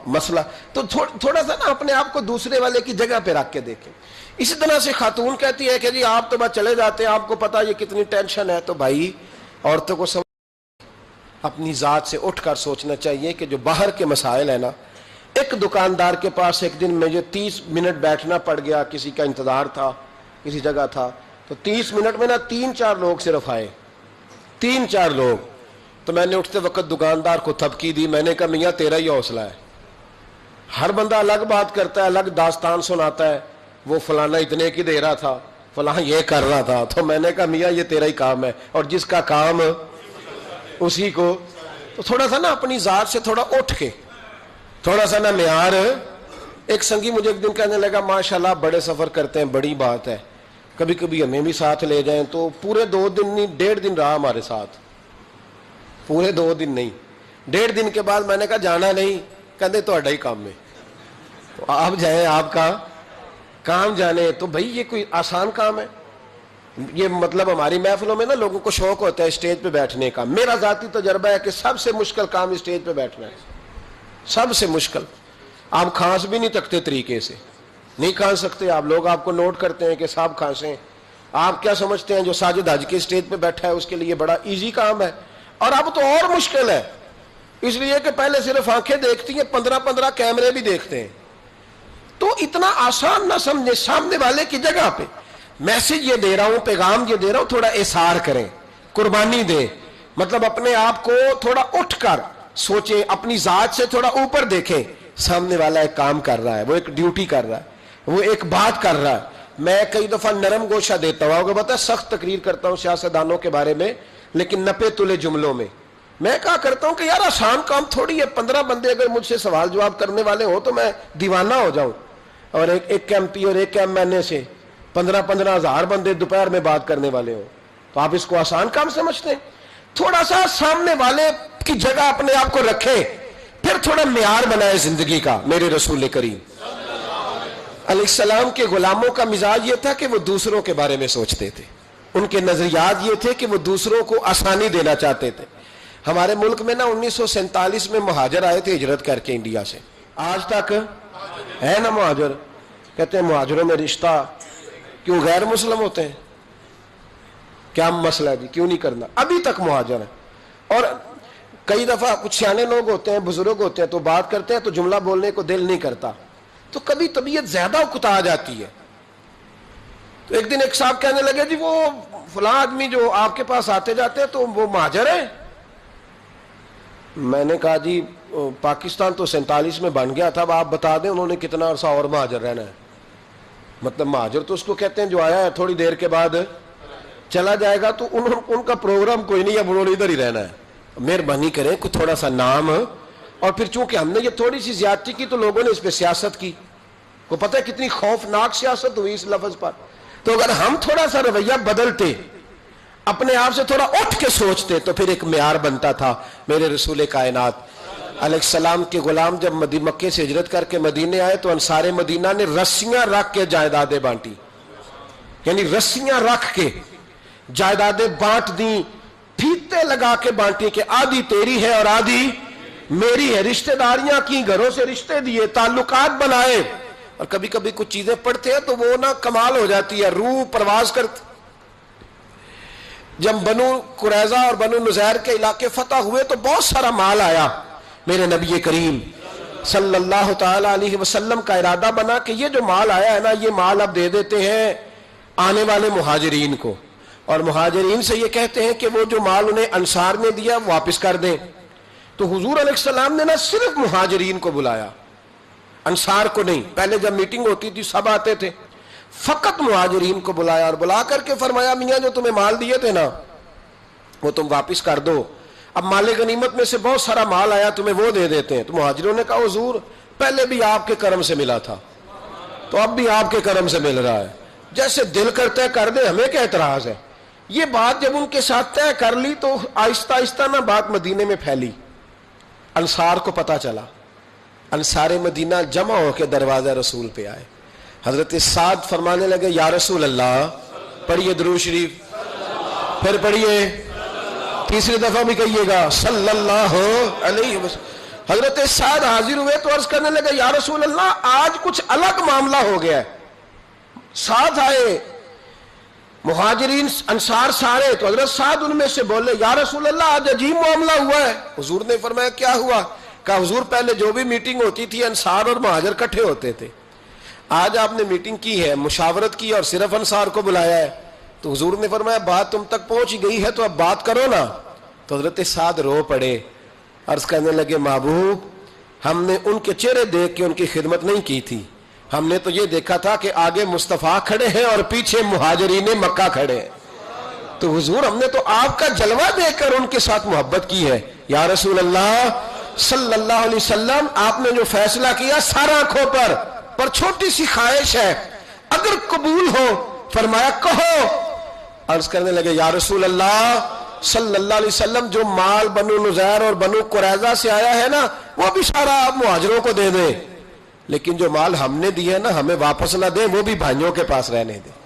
مسئلہ. تو تھوڑا سا نا اپنے آپ کو دوسرے والے کی جگہ پہ رکھ کے دیکھیں. اسی طرح سے خاتون کہتی ہے کہ جی آپ تو بس چلے جاتے ہیں, آپ کو پتا یہ کتنی ٹینشن ہے. تو بھائی عورتوں کو اپنی ذات سے اٹھ کر سوچنا چاہیے کہ جو باہر کے مسائل ہیں نا, ایک دکاندار کے پاس ایک دن مجھے 30 منٹ بیٹھنا پڑ گیا, کسی کا انتظار تھا, کسی جگہ تھا, تو 30 منٹ میں نا 3-4 لوگ صرف آئے, 3-4 لوگ. تو میں نے اٹھتے وقت دکاندار کو تھپکی دی. میں نے کہا میاں تیرا ہی حوصلہ ہے, ہر بندہ الگ بات کرتا ہے, الگ داستان سناتا ہے, وہ فلانا اتنے کی دے رہا تھا, فلاں یہ کر رہا تھا. تو میں نے کہا میاں یہ تیرا ہی کام ہے, اور جس کا کام اسی کو. تو تھوڑا سا نا اپنی ذات سے تھوڑا اٹھ کے تھوڑا سا نا معیار. ایک سنگی مجھے ایک دن کہنے لگا ماشاءاللہ بڑے سفر کرتے ہیں, بڑی بات ہے, کبھی کبھی ہمیں بھی ساتھ لے جائیں. تو پورے 2 دن نہیں 1.5 دن رہا ہمارے ساتھ, پورے 2 دن نہیں 1.5 دن کے بعد میں نے کہا جانا نہیں. کہتے تہاڈا ہی کام ہے, تو آپ جائیں, آپ کا کام جانے. تو بھائی یہ کوئی آسان کام ہے؟ یہ مطلب ہماری محفلوں میں نا لوگوں کو شوق ہوتا ہے اسٹیج پہ بیٹھنے کا. میرا ذاتی تجربہ ہے کہ سب سے مشکل کام اسٹیج پہ بیٹھنا ہے, سب سے مشکل. آپ کھانس بھی نہیں سکتے طریقے سے, نہیں کھانس سکتے آپ. لوگ آپ کو نوٹ کرتے ہیں کہ صاحب کھانسیں. آپ کیا سمجھتے ہیں جو ساجد حج کے اسٹیج پہ بیٹھا ہے اس کے لیے بڑا ایزی کام ہے؟ اور اب تو اور مشکل ہے, اس لیے کہ پہلے صرف آنکھیں دیکھتی ہیں, 15 کیمرے بھی دیکھتے ہیں. تو اتنا آسان نہ سمجھے, سامنے والے کی جگہ پہ میسج یہ دے رہا ہوں, پیغام یہ دے رہا ہوں, تھوڑا احسار کریں, قربانی دیں. مطلب اپنے آپ کو تھوڑا اٹھ کر سوچیں, اپنی ذات سے تھوڑا اوپر دیکھیں. سامنے والا ایک کام کر رہا ہے, وہ ایک ڈیوٹی کر رہا ہے, وہ ایک بات کر رہا ہے. میں کئی دفعہ نرم گوشہ دیتا ہوں, آپ کو پتا ہے سخت تقریر کرتا ہوں سیاستدانوں کے بارے میں, لیکن نپے تلے جملوں میں. میں کہا کرتا ہوں کہ یار آسان کام تھوڑی ہے, 15 بندے اگر مجھ سے سوال جواب کرنے والے ہوں تو میں دیوانہ ہو جاؤں. اور ایک ایم پی اور ایک ایم این اے سے 15 ہزار بندے دوپہر میں بات کرنے والے ہوں, تو آپ اس کو آسان کام سمجھتے ہیں؟ تھوڑا سا سامنے والے کی جگہ اپنے آپ کو رکھے, پھر تھوڑا معیار بنائے زندگی کا. میرے رسول کریم علیہ السلام کے غلاموں کا مزاج یہ تھا کہ وہ دوسروں کے بارے میں سوچتے تھے. ان کے نظریات یہ تھے کہ وہ دوسروں کو آسانی دینا چاہتے تھے. ہمارے ملک میں نا 1947 میں مہاجر آئے تھے ہجرت کر کے انڈیا سے. آج تک ہے نا مہاجر. کہتے ہیں مہاجروں میں رشتہ کیوں غیر مسلم ہوتے ہیں؟ کیا مسئلہ ہے جی، کیوں نہیں کرنا؟ ابھی تک مہاجر ہے. اور کئی دفعہ کچھ سیانے لوگ ہوتے ہیں، بزرگ ہوتے ہیں، تو بات کرتے ہیں تو جملہ بولنے کو دل نہیں کرتا، تو کبھی طبیعت زیادہ اکتا جاتی ہے. تو ایک دن ایک صاحب کہنے لگے جی وہ فلاں آدمی جو آپ کے پاس آتے جاتے ہیں تو وہ مہاجر ہے. میں نے کہا جی پاکستان تو 47 میں بن گیا تھا، اب آپ بتا دیں انہوں نے کتنا عرصہ اور مہاجر رہنا ہے. مطلب مہاجر تو اس کو کہتے ہیں جو آیا ہے تھوڑی دیر کے بعد چلا جائے گا، تو ان کا پروگرام کوئی نہیں ہے، انہوں نے ادھر ہی رہنا ہے. مہربانی کریں کوئی تھوڑا سا نام. اور پھر چونکہ ہم نے یہ تھوڑی سی زیادتی کی تو لوگوں نے اس پہ سیاست کی. کو پتہ ہے کتنی خوفناک سیاست ہوئی اس لفظ پر. تو اگر ہم تھوڑا سا رویہ بدلتے، اپنے آپ سے تھوڑا اٹھ کے سوچتے، تو پھر ایک معیار بنتا تھا. میرے رسول کائنات علیہ السلام کے غلام جب مکے سے ہجرت کر کے مدینے آئے تو انصار مدینہ نے رسیاں رکھ کے جائیدادیں بانٹی. یعنی رسیاں رکھ کے جائیدادیں بانٹ دیں، پھیتے لگا کے بانٹی کہ آدھی تیری ہے اور آدھی میری ہے. رشتہ داریاں کی، گھروں سے رشتے دیے، تعلقات بنائے. اور کبھی کبھی کچھ چیزیں پڑھتے ہیں تو وہ نا کمال ہو جاتی ہے، روح پرواز کرتی. جب بنو قریظہ اور بنو نذیر کے علاقے فتح ہوئے تو بہت سارا مال آیا. میرے نبی کریم صلی اللہ تعالی علیہ وسلم کا ارادہ بنا کہ یہ جو مال آیا ہے نا، یہ مال اب دے دیتے ہیں آنے والے مہاجرین کو، اور مہاجرین سے یہ کہتے ہیں کہ وہ جو مال انہیں انصار نے دیا واپس کر دیں. تو حضور علیہ السلام نے نا صرف مہاجرین کو بلایا، انصار کو نہیں. پہلے جب میٹنگ ہوتی تھی سب آتے تھے، فقط مہاجرین کو بلایا اور بلا کر کے فرمایا میاں جو تمہیں مال دیے تھے نا وہ تم واپس کر دو. اب مال غنیمت میں سے بہت سارا مال آیا، تمہیں وہ دے دیتے ہیں. تو مہاجروں نے کہا حضور پہلے بھی آپ کے کرم سے ملا تھا تو اب بھی آپ کے کرم سے مل رہا ہے، جیسے دل کرتا ہے کر دے، ہمیں کیا اعتراض ہے. یہ بات جب ان کے ساتھ طے کر لی تو آہستہ آہستہ نا بات مدینے میں پھیلی. انصار کو پتا چلا، انصار مدینہ جمع ہو کے دروازہ رسول پہ آئے. حضرت سعد فرمانے لگے یا رسول اللہ، پڑھیے درود شریف، پھر پڑھیے، تیسری دفعہ بھی کہیے گا صلی اللہ علیہ وسلم. حضرت سعد حاضر ہوئے تو عرض کرنے لگے یا رسول اللہ آج کچھ الگ معاملہ ہو گیا ہے. سعد آئے، مہاجرین انصار سارے، تو حضرت سعد ان میں سے بولے یا رسول اللہ آج عجیب معاملہ ہوا ہے. حضور نے فرمایا کیا ہوا؟ کہا حضور پہلے جو بھی میٹنگ ہوتی تھی انصار اور مہاجر کٹھے ہوتے تھے، آج آپ نے میٹنگ کی ہے، مشاورت کی اور صرف انصار کو بلایا ہے. تو حضور نے فرمایا بات تم تک پہنچ گئی ہے تو اب بات کرو نا. تو حضرت سعد رو پڑے، عرض کرنے لگے محبوب ہم نے ان کے چہرے دیکھ کے ان کی خدمت نہیں کی تھی، ہم نے تو یہ دیکھا تھا کہ آگے مصطفیٰ کھڑے ہیں اور پیچھے مہاجرین مکہ کھڑے ہیں. تو حضور ہم نے تو آپ کا جلوہ دیکھ کر ان کے ساتھ محبت کی ہے. یا رسول اللہ صلی اللہ علیہ وسلم آپ نے جو فیصلہ کیا سارا آنکھوں پر چھوٹی سی خواہش ہے، اگر قبول ہو فرمایا کہو. عرض کرنے لگے یا رسول اللہ صلی اللہ علیہ وسلم جو مال بنو نذیر اور بنو قریظہ سے آیا ہے نا وہ بھی سارا آپ مہاجروں کو دے دیں، لیکن جو مال ہم نے دیا ہے نا ہمیں واپس نہ دیں، وہ بھی بھائیوں کے پاس رہنے دیں.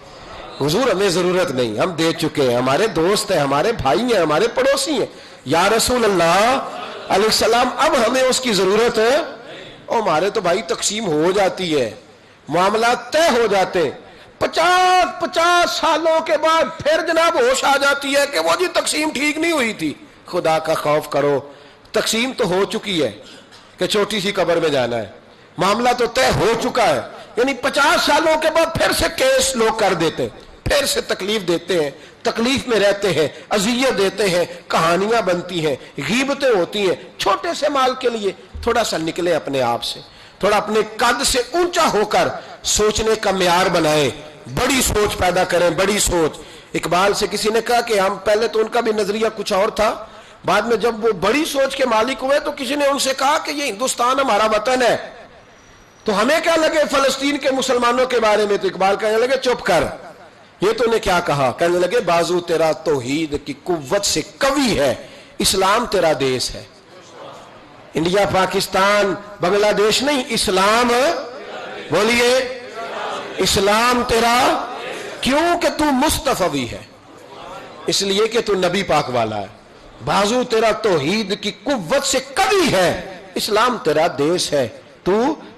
حضور ہمیں ضرورت نہیں، ہم دے چکے ہیں، ہمارے دوست ہیں، ہمارے بھائی ہیں، ہمارے پڑوسی ہیں. یا رسول اللہ علیہ السلام اب ہمیں اس کی ضرورت ہے. اور ہمارے تو بھائی تقسیم ہو جاتی ہے، معاملات طے ہو جاتے، 50 سالوں کے بعد پھر جناب ہوش آ جاتی ہے کہ وہ جی تقسیم ٹھیک نہیں ہوئی تھی. خدا کا خوف کرو، تقسیم تو ہو چکی ہے کہ چھوٹی سی قبر میں جانا ہے، معاملہ تو طے ہو چکا ہے. یعنی 50 سالوں کے بعد پھر سے کیس لوگ کر دیتے، پھر سے تکلیف دیتے ہیں، تکلیف میں رہتے ہیں، اذیت دیتے ہیں، کہانیاں بنتی ہیں، غیبتیں ہوتی ہیں. چھوٹے سے مال کے لیے تھوڑا سا نکلے اپنے آپ سے، تھوڑا اپنے قد سے اونچا ہو کر سوچنے کا معیار بنائیں، بڑی سوچ پیدا کریں، بڑی سوچ. اقبال سے کسی نے کہا کہ ہم پہلے تو ان کا بھی نظریہ کچھ اور تھا، بعد میں جب وہ بڑی سوچ کے مالک ہوئے تو کسی نے ان سے کہا کہ یہ ہندوستان ہمارا وطن ہے تو ہمیں کیا لگے فلسطین کے مسلمانوں کے بارے میں. تو اقبال کہنے لگے چپ کر، یہ تو نے کیا کہا؟ کہنے لگے بازو تیرا توحید کی قوت سے قوی ہے، اسلام تیرا دیش ہے. انڈیا پاکستان بنگلہ دیش نہیں، اسلام، بولیے اسلام تیرا، کیوں کہ تو مصطفی ہے. اس لیے کہ تو نبی پاک والا ہے، بازو تیرا توحید کی قوت سے قوی ہے، اسلام تیرا دیس ہے، تو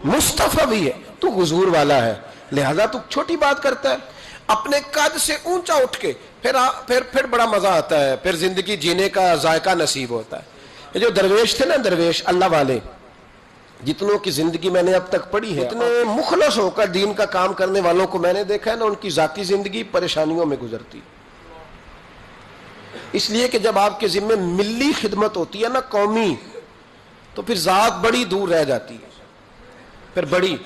مصطفی ہے، تو حضور والا ہے، لہذا تو چھوٹی بات کرتا ہے۔ اپنے قد سے اونچا اٹھ کے پھر بڑا مزہ آتا ہے، پھر زندگی جینے کا ذائقہ نصیب ہوتا ہے۔ یہ جو درویش تھے نا، درویش اللہ والے، جتنوں کی زندگی میں نے اب تک پڑھی ہے، اتنے مخلص ہو کر دین کا کام کرنے والوں کو میں نے دیکھا ہے نا، ان کی ذاتی زندگی پریشانیوں میں گزرتی، اس لیے کہ جب آپ کے ذمہ ملی خدمت ہوتی ہے نا، قومی، تو پھر ذات بڑی دور رہ جاتی ہے۔ پھر بڑی،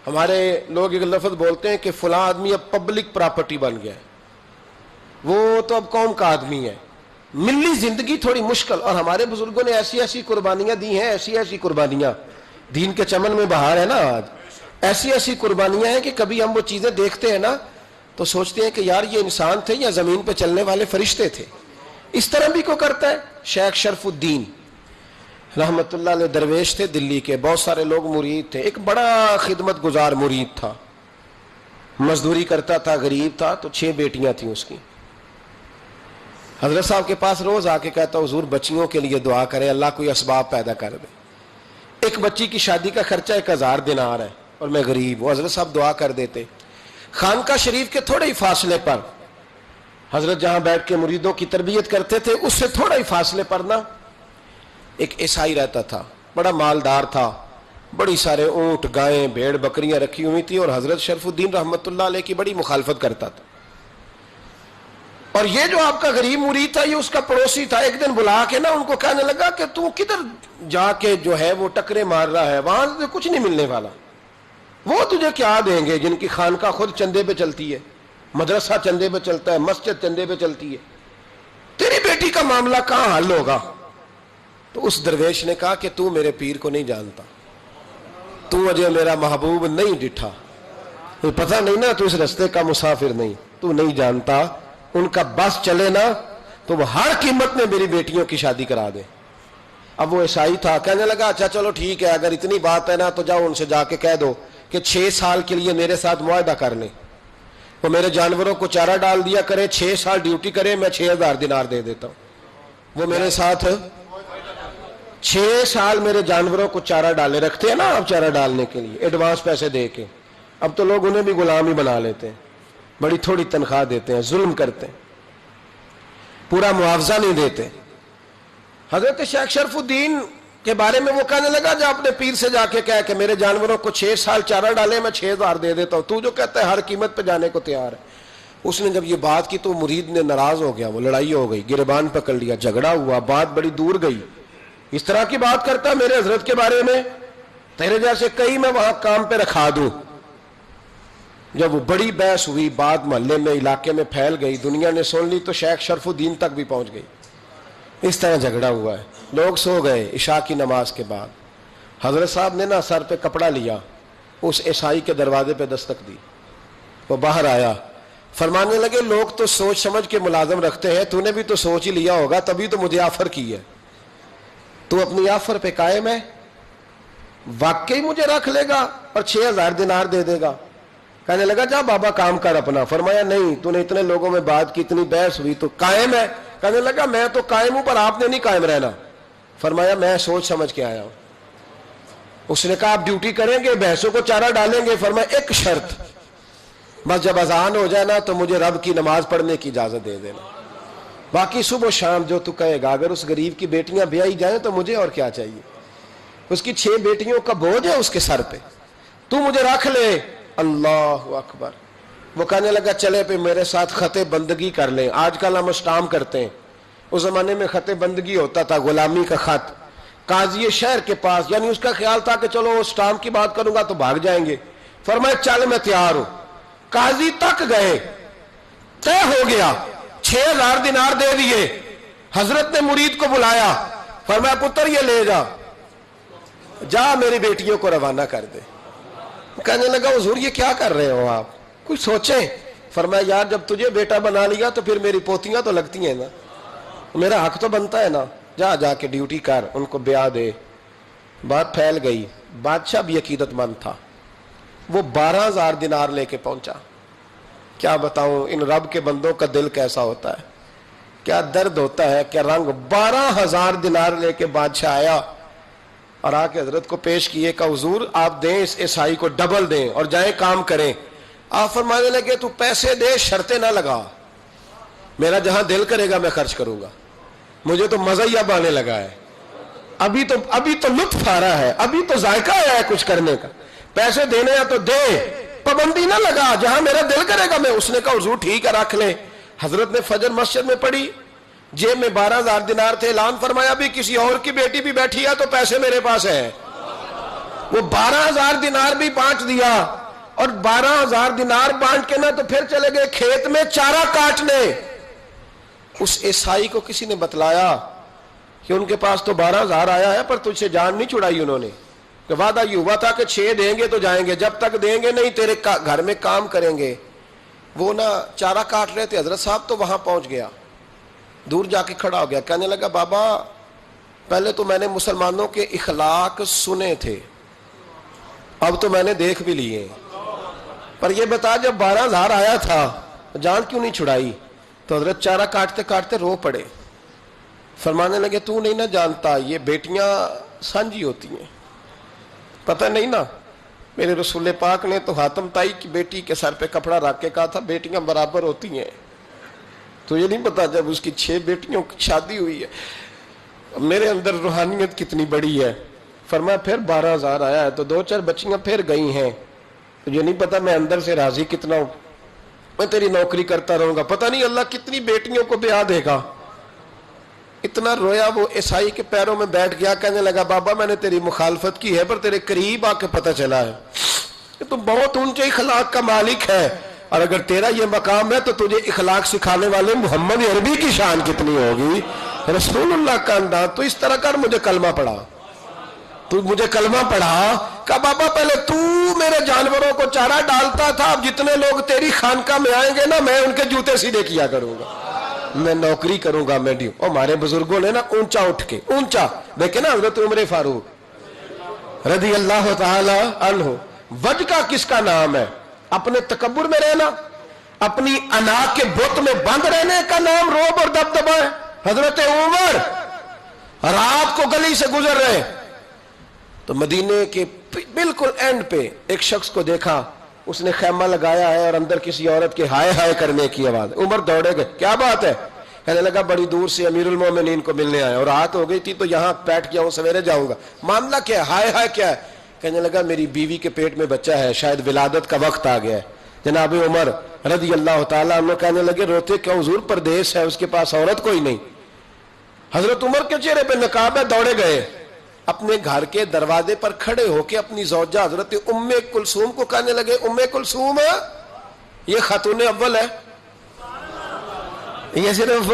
ہمارے لوگ ایک لفظ بولتے ہیں کہ فلاں آدمی اب پبلک پراپرٹی بن گیا ہے، وہ تو اب قوم کا آدمی ہے۔ ملی زندگی تھوڑی مشکل، اور ہمارے بزرگوں نے ایسی ایسی قربانیاں دی ہیں، ایسی ایسی قربانیاں، دین کے چمن میں بہار ہے نا آج، ایسی ایسی قربانیاں ہیں کہ کبھی ہم وہ چیزیں دیکھتے ہیں نا تو سوچتے ہیں کہ یار یہ انسان تھے یا زمین پہ چلنے والے فرشتے تھے۔ اس طرح بھی کو کرتا ہے۔ شیخ شرف الدین رحمت اللہ علیہ درویش تھے دلی کے، بہت سارے لوگ مرید تھے، ایک بڑا خدمت گزار مرید تھا، مزدوری کرتا تھا، غریب تھا، تو 6 بیٹیاں تھیں اس کی۔ حضرت صاحب کے پاس روز آ کے کہتا حضور بچیوں کے لیے دعا کرے، اللہ کوئی اسباب پیدا کر دے، ایک بچی کی شادی کا خرچہ 1000 دینار ہے اور میں غریب ہوں۔ حضرت صاحب دعا کر دیتے۔ خانقاہ شریف کے تھوڑے ہی فاصلے پر، حضرت جہاں بیٹھ کے مریدوں کی تربیت کرتے تھے، اس سے تھوڑا ہی فاصلے پر نا ایک عیسائی رہتا تھا، بڑا مالدار تھا، بڑی سارے اونٹ، گائیں، بھیڑ، بکریاں رکھی ہوئی تھی، اور حضرت شرف الدین رحمت اللہ علیہ کی بڑی مخالفت کرتا تھا۔ اور یہ جو آپ کا غریب مرید تھا، یہ اس کا پڑوسی تھا، ایک دن بلا کے نا ان کو کہنے لگا کہ تو کدھر جا کے جو ہے وہ ٹکرے مار رہا ہے، وہاں سے کچھ نہیں ملنے والا، وہ تجھے کیا دیں گے جن کی خانقاہ خود چندے پہ چلتی ہے، مدرسہ چندے پہ چلتا ہے، مسجد چندے پہ چلتی ہے، تیری بیٹی کا معاملہ کہاں حل ہوگا؟ تو اس درویش نے کہا کہ تو میرے پیر کو نہیں جانتا، تو مجھے میرا محبوب نہیں ڈٹھا، پتہ نہیں نا، تو اس رستے کا مسافر نہیں، تو نہیں جانتا، ان کا بس چلے نا تو وہ ہر قیمت میں میری بیٹیوں کی شادی کرا دے۔ اب وہ عیسائی تھا، کہنے لگا اچھا چلو ٹھیک ہے، اگر اتنی بات ہے نا تو جاؤ ان سے جا کے کہہ دو کہ 6 سال کے لیے میرے ساتھ معاہدہ کر لیں، وہ میرے جانوروں کو چارہ ڈال دیا کرے، 6 سال ڈیوٹی کرے، میں 6000 دینار دے دیتا ہوں۔ وہ میرے ساتھ 6 سال میرے جانوروں کو چارہ ڈالے، رکھتے ہیں نا آپ چارہ ڈالنے کے لیے ایڈوانس پیسے دے کے، اب تو لوگ انہیں بھی غلام ہی بنا لیتے ہیں، بڑی تھوڑی تنخواہ دیتے ہیں، ظلم کرتے ہیں، پورا معاوضہ نہیں دیتے۔ حضرت شیخ شرف الدین کے بارے میں وہ کہنے لگا جا اپنے پیر سے جا کے کہہ کہ میرے جانوروں کو 6 سال چارہ ڈالے، میں 6000 دے دیتا ہوں، تو جو کہتا ہے ہر قیمت پہ جانے کو تیار ہے۔ اس نے جب یہ بات کی تو مرید نے ناراض ہو گیا، وہ لڑائی ہو گئی، گریبان پکڑ لیا، جھگڑا ہوا، بات بڑی دور گئی، اس طرح کی بات کرتا میرے حضرت کے بارے میں، تیرے جیسے کئی میں وہاں کام پہ رکھا دوں۔ جب وہ بڑی بحث ہوئی، بات محلے میں، علاقے میں پھیل گئی، دنیا نے سن لی تو شیخ شرف الدین تک بھی پہنچ گئی۔ اس طرح جھگڑا ہوا ہے، لوگ سو گئے عشاء کی نماز کے بعد، حضرت صاحب نے نا سر پہ کپڑا لیا، اس عیسائی کے دروازے پہ دستک دی، وہ باہر آیا، فرمانے لگے لوگ تو سوچ سمجھ کے ملازم رکھتے ہیں، تو نے بھی تو سوچ ہی لیا ہوگا، تبھی تو مجھے آفر کی ہے، تو اپنی آفر پہ قائم ہے، واقعی مجھے رکھ لے گا اور 6000 دینار دے دے گا؟ کہنے لگا جا بابا کام کر اپنا۔ فرمایا نہیں، تو نے اتنے لوگوں میں بات کی، اتنی بحث ہوئی، تو قائم ہے؟ کہنے لگا میں تو قائم ہوں، پر آپ نے نہیں قائم رہنا۔ فرمایا میں سوچ سمجھ کے آیا ہوں۔ اس نے کہا آپ ڈیوٹی کریں گے، بحثوں کو چارہ ڈالیں گے؟ فرمایا ایک شرط، بس جب اذان ہو جائے نا تو مجھے رب کی نماز پڑھنے کی اجازت دے دینا، باقی صبح و شام جو تو کہے گا۔ اگر اس غریب کی بیٹیاں بیائی جائیں تو مجھے اور کیا چاہیے، اس کی 6 بیٹیوں کا بوجھ ہے اس کے سر پہ، تو مجھے رکھ لے۔ اللہ اکبر۔ وہ کہنے لگا چلے پہ میرے ساتھ خط بندگی کر لیں، آج کل ہم اسٹام کرتے ہیں، اس زمانے میں خط بندگی ہوتا تھا، غلامی کا خط، قاضی شہر کے پاس، یعنی اس کا خیال تھا کہ چلو اسٹام کی بات کروں گا تو بھاگ جائیں گے۔ فرمایا چل میں تیار ہوں۔ قاضی تک گئے، طے ہو گیا، 6000 دینار دے دیے۔ حضرت نے مرید کو بلایا، فرمایا پتر یہ لے جا، جا میری بیٹیوں کو روانہ کر دے۔ کہنے لگا حضور یہ کیا کر رہے ہو آپ، کچھ سوچیں۔ فرمایا یار جب تجھے بیٹا بنا لیا تو پھر میری پوتیاں تو لگتی ہیں نا، میرا حق تو بنتا ہے نا، جا جا کے ڈیوٹی کر، ان کو بیاہ دے۔ بات پھیل گئی، بادشاہ بھی عقیدت مند تھا، وہ 12000 دینار لے کے پہنچا۔ کیا بتاؤں ان رب کے بندوں کا دل کیسا ہوتا ہے، کیا درد ہوتا ہے، کیا رنگ. 12,000 دینار لے کے بادشاہ آیا اور آ کے حضرت کو پیش کیے کہ حضور آپ دیں اس عیسائی کو ڈبل دیں اور جائیں کام کریں. آپ فرمانے لگے تو پیسے دے، شرطیں نہ لگا، میرا جہاں دل کرے گا میں خرچ کروں گا، مجھے تو مزہ ہی اب آنے لگا ہے، ابھی تو لطف آ رہا ہے، ابھی تو ذائقہ آیا ہے کچھ کرنے کا، پیسے دینے ہیں تو دے، پابندی نہ لگا، جہاں میرا دل کرے گا میں. اس نے کہا حضور ٹھیک ہے رکھ لیں. حضرت نے فجر مسجد میں پڑھی، جیب میں 12,000 دینار تھے، اعلان فرمایا بھی کسی اور کی بیٹی بھی بیٹھی ہے تو پیسے میرے پاس ہے. وہ 12,000 دینار بھی بانٹ دیا، اور 12,000 دینار بانٹ کے نہ تو پھر چلے گئے کھیت میں چارہ کاٹنے. اس عیسائی کو کسی نے بتلایا کہ ان کے پاس تو 12,000 آیا ہے پر تجھ سے جان نہیں چھڑائی انہوں نے، کہ وعدہ یہ ہوا تھا کہ 6 دیں گے تو جائیں گے، جب تک دیں گے نہیں تیرے گھر میں کام کریں گے. وہ نہ چارہ کاٹ رہے تھے، حضرت صاحب تو وہاں پہنچ گیا، دور جا کے کھڑا ہو گیا، کہنے لگا بابا پہلے تو میں نے مسلمانوں کے اخلاق سنے تھے، اب تو میں نے دیکھ بھی لیے، پر یہ بتا جب 12,000 آیا تھا جان کیوں نہیں چھڑائی؟ تو حضرت چارہ کاٹتے کاٹتے رو پڑے، فرمانے لگے تو نہیں نہ جانتا یہ بیٹیاں سانجی ہوتی ہیں، پتہ نہیں نا، میرے رسول پاک نے تو حاتم تائی کی بیٹی کے سر پہ کپڑا رکھ کے کہا تھا بیٹیاں برابر ہوتی ہیں، تو یہ نہیں پتا جب اس کی 6 بیٹیوں کی شادی ہوئی ہے میرے اندر روحانیت کتنی بڑی ہے. فرمایا پھر 12,000 آیا ہے تو 2-4 بچیاں پھر گئی ہیں، تو یہ نہیں پتا میں اندر سے راضی کتنا ہوں، میں تیری نوکری کرتا رہوں گا، پتہ نہیں اللہ کتنی بیٹیوں کو بیاہ دے گا. اتنا رویا، وہ عیسائی کے پیروں میں بیٹھ گیا، کہنے لگا بابا میں نے تیری مخالفت کی ہے پر تیرے قریب آ کے پتہ چلا ہے کہ تو بہت اونچے اخلاق کا مالک ہے، اور اگر تیرا یہ مقام ہے تو تجھے اخلاق سکھانے والے محمد عربی کی شان کتنی ہوگی، رسول اللہ کا انداز. تو اس طرح کر، مجھے کلمہ پڑھا، تو مجھے کلمہ پڑھا. کہا بابا پہلے تو میرے جانوروں کو چارہ ڈالتا تھا، اب جتنے لوگ تیری خانقاہ میں آئیں گے نا میں ان کے جوتے سیدھے کیا کروں گا، میں نوکری کروں گا. میں اور ہمارے بزرگوں نے نا اونچا اٹھ کے اونچا دیکھے نا، حضرت عمر فاروق رضی اللہ تعالی عنہ، وجہ کس کا نام ہے؟ اپنے تکبر میں رہنا، اپنی انا کے بت میں بند رہنے کا نام روب اور دبدبا ہے. حضرت عمر رات کو گلی سے گزر رہے تو مدینے کے بالکل اینڈ پہ ایک شخص کو دیکھا، اس نے خیمہ لگایا ہے اور اندر کسی عورت کے ہائے ہائے کرنے کی آواز. عمر دوڑے گئے، کیا بات ہے؟ کہنے لگا بڑی دور سے امیر المومنین کو ملنے آیا اور رات ہو گئی تھی تو یہاں بیٹھ گیا ہوں، سویرے جاؤں گا. معاملہ کیا ہے؟ ہائے ہائے کیا ہے؟ کہنے لگا میری بیوی کے پیٹ میں بچہ ہے، شاید ولادت کا وقت آ گیا ہے. جناب عمر رضی اللہ تعالیٰ عنہ کہنے لگے روتے کیوں؟ حضور پردیس ہے، اس کے پاس عورت کوئی نہیں. حضرت عمر کے چہرے پہ نقاب ہے، دوڑے گئے اپنے گھر کے دروازے پر کھڑے ہو کے اپنی زوجہ حضرت ام کلثوم کو کہنے لگے ام کلثوم یہ خاتون اول ہے، یہ صرف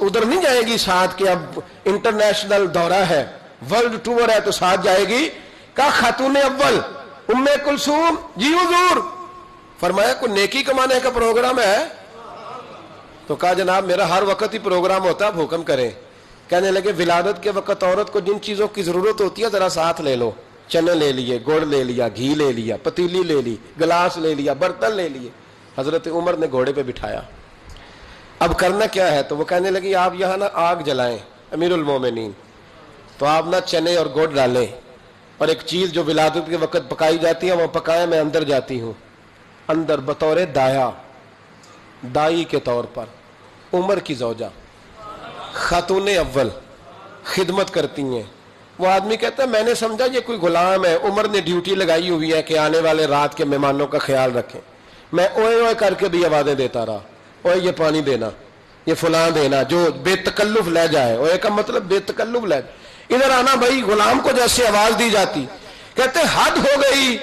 ادھر نہیں جائے گی ساتھ کے، اب انٹرنیشنل دورہ ہے، ورلڈ ٹور ہے تو ساتھ جائے گی. کہا خاتون اول ام کلثوم. جی حضور. فرمایا کوئی نیکی کمانے کا پروگرام ہے؟ تو کہا جناب میرا ہر وقت ہی پروگرام ہوتا ہے، آپ حکم کریں. کہنے لگے ولادت کے وقت عورت کو جن چیزوں کی ضرورت ہوتی ہے ذرا ساتھ لے لو، چنے لے لیے، گڑ لے لیا، گھی لے لیا، پتیلی لے لی، گلاس لے لیا، برتن لے لیے. حضرت عمر نے گھوڑے پہ بٹھایا. اب کرنا کیا ہے؟ تو وہ کہنے لگی آپ یہاں نا آگ جلائیں امیر المومنین، تو آپ نا چنے اور گڑ ڈالیں اور ایک چیز جو ولادت کے وقت پکائی جاتی ہے وہ پکائیں، میں اندر جاتی ہوں. اندر بطور دایا، دائی کے طور پر عمر کی زوجہ خاتون اول خدمت کرتی ہیں. وہ آدمی کہتا ہے میں نے سمجھا یہ کوئی غلام ہے، عمر نے ڈیوٹی لگائی ہوئی ہے کہ آنے والے رات کے مہمانوں کا خیال رکھیں. میں اوئے اوئے کر کے بھی آوازیں دیتا رہا، اوئے یہ پانی دینا، یہ فلاں دینا، جو بے تکلف لے جائے. اوئے کا مطلب بے تکلف لے جائے. ادھر آنا بھائی، غلام کو جیسے آواز دی جاتی. کہتے حد ہو گئی.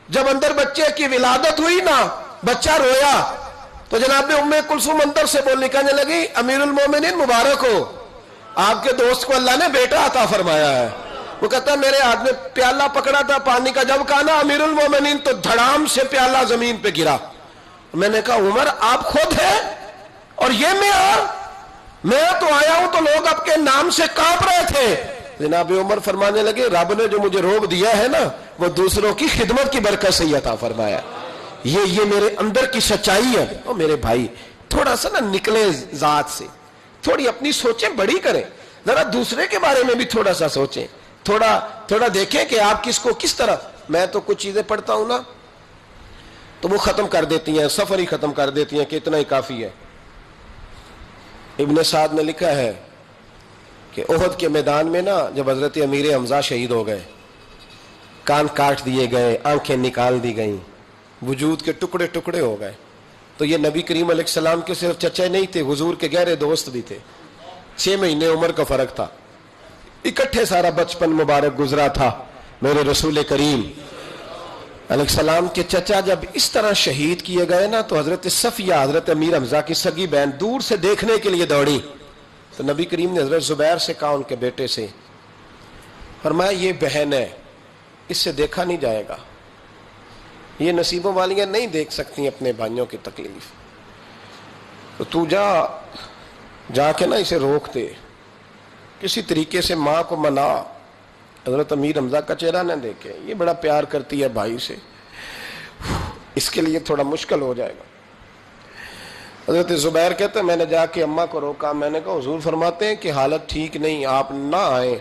جب اندر بچے کی ولادت ہوئی نا، بچہ رویا تو جناب ام کلثوم اندر سے بولنے کہنے لگی امیر المومنین مبارک ہو، آپ کے دوست کو اللہ نے بیٹا عطا فرمایا ہے. وہ کہتا ہے میرے ہاتھ میں پیالہ پکڑا تھا پانی کا، جب کہا نا امیر المومنین تو دھڑام سے پیالہ زمین پہ گرا. میں نے کہا عمر آپ خود ہیں اور یہ میں تو آیا ہوں تو لوگ آپ کے نام سے کانپ رہے تھے. جناب عمر فرمانے لگے رب نے جو مجھے روب دیا ہے نا وہ دوسروں کی خدمت کی برکت سے عطا فرمایا. یہ میرے اندر کی سچائی ہے. اور میرے بھائی تھوڑا سا نا نکلے ذات سے، تھوڑی اپنی سوچیں بڑی کریں, ذرا دوسرے کے بارے میں بھی تھوڑا سا سوچیں, تھوڑا دیکھیں کہ آپ کس کو کس طرح. میں تو کچھ چیزیں پڑھتا ہوں نا تو وہ ختم کر دیتی ہیں, سفر ہی ختم کر دیتی ہیں کہ اتنا ہی کافی ہے. ابن سعد نے لکھا ہے کہ احد کے میدان میں نا جب حضرت امیر حمزہ شہید ہو گئے, کان کاٹ دیے گئے, آنکھیں نکال دی گئیں, وجود کے ٹکڑے ٹکڑے ہو گئے, تو یہ نبی کریم علیہ السلام کے صرف چچے نہیں تھے, حضور کے گہرے دوست بھی تھے. 6 مہینے عمر کا فرق تھا, اکٹھے سارا بچپن مبارک گزرا تھا. میرے رسول کریم علیہ السلام کے چچا جب اس طرح شہید کیے گئے نا تو حضرت صفیہ, حضرت امیر حمزہ کی سگی بہن, دور سے دیکھنے کے لیے دوڑی. تو نبی کریم نے حضرت زبیر سے کہا, ان کے بیٹے سے, فرمایا یہ بہن ہے, اس سے دیکھا نہیں جائے گا, یہ نصیبوں والیاں نہیں دیکھ سکتی اپنے بھائیوں کی تکلیف, تو تو جا کے نا اسے روک دے, کسی طریقے سے ماں کو منا. حضرت امیر حمزہ کا چہرہ نہ دیکھے, یہ بڑا پیار کرتی ہے بھائی سے, اس کے لیے تھوڑا مشکل ہو جائے گا. حضرت زبیر کہتے ہیں میں نے جا کے اماں کو روکا, میں نے کہا حضور فرماتے ہیں کہ حالت ٹھیک نہیں, آپ نہ آئیں,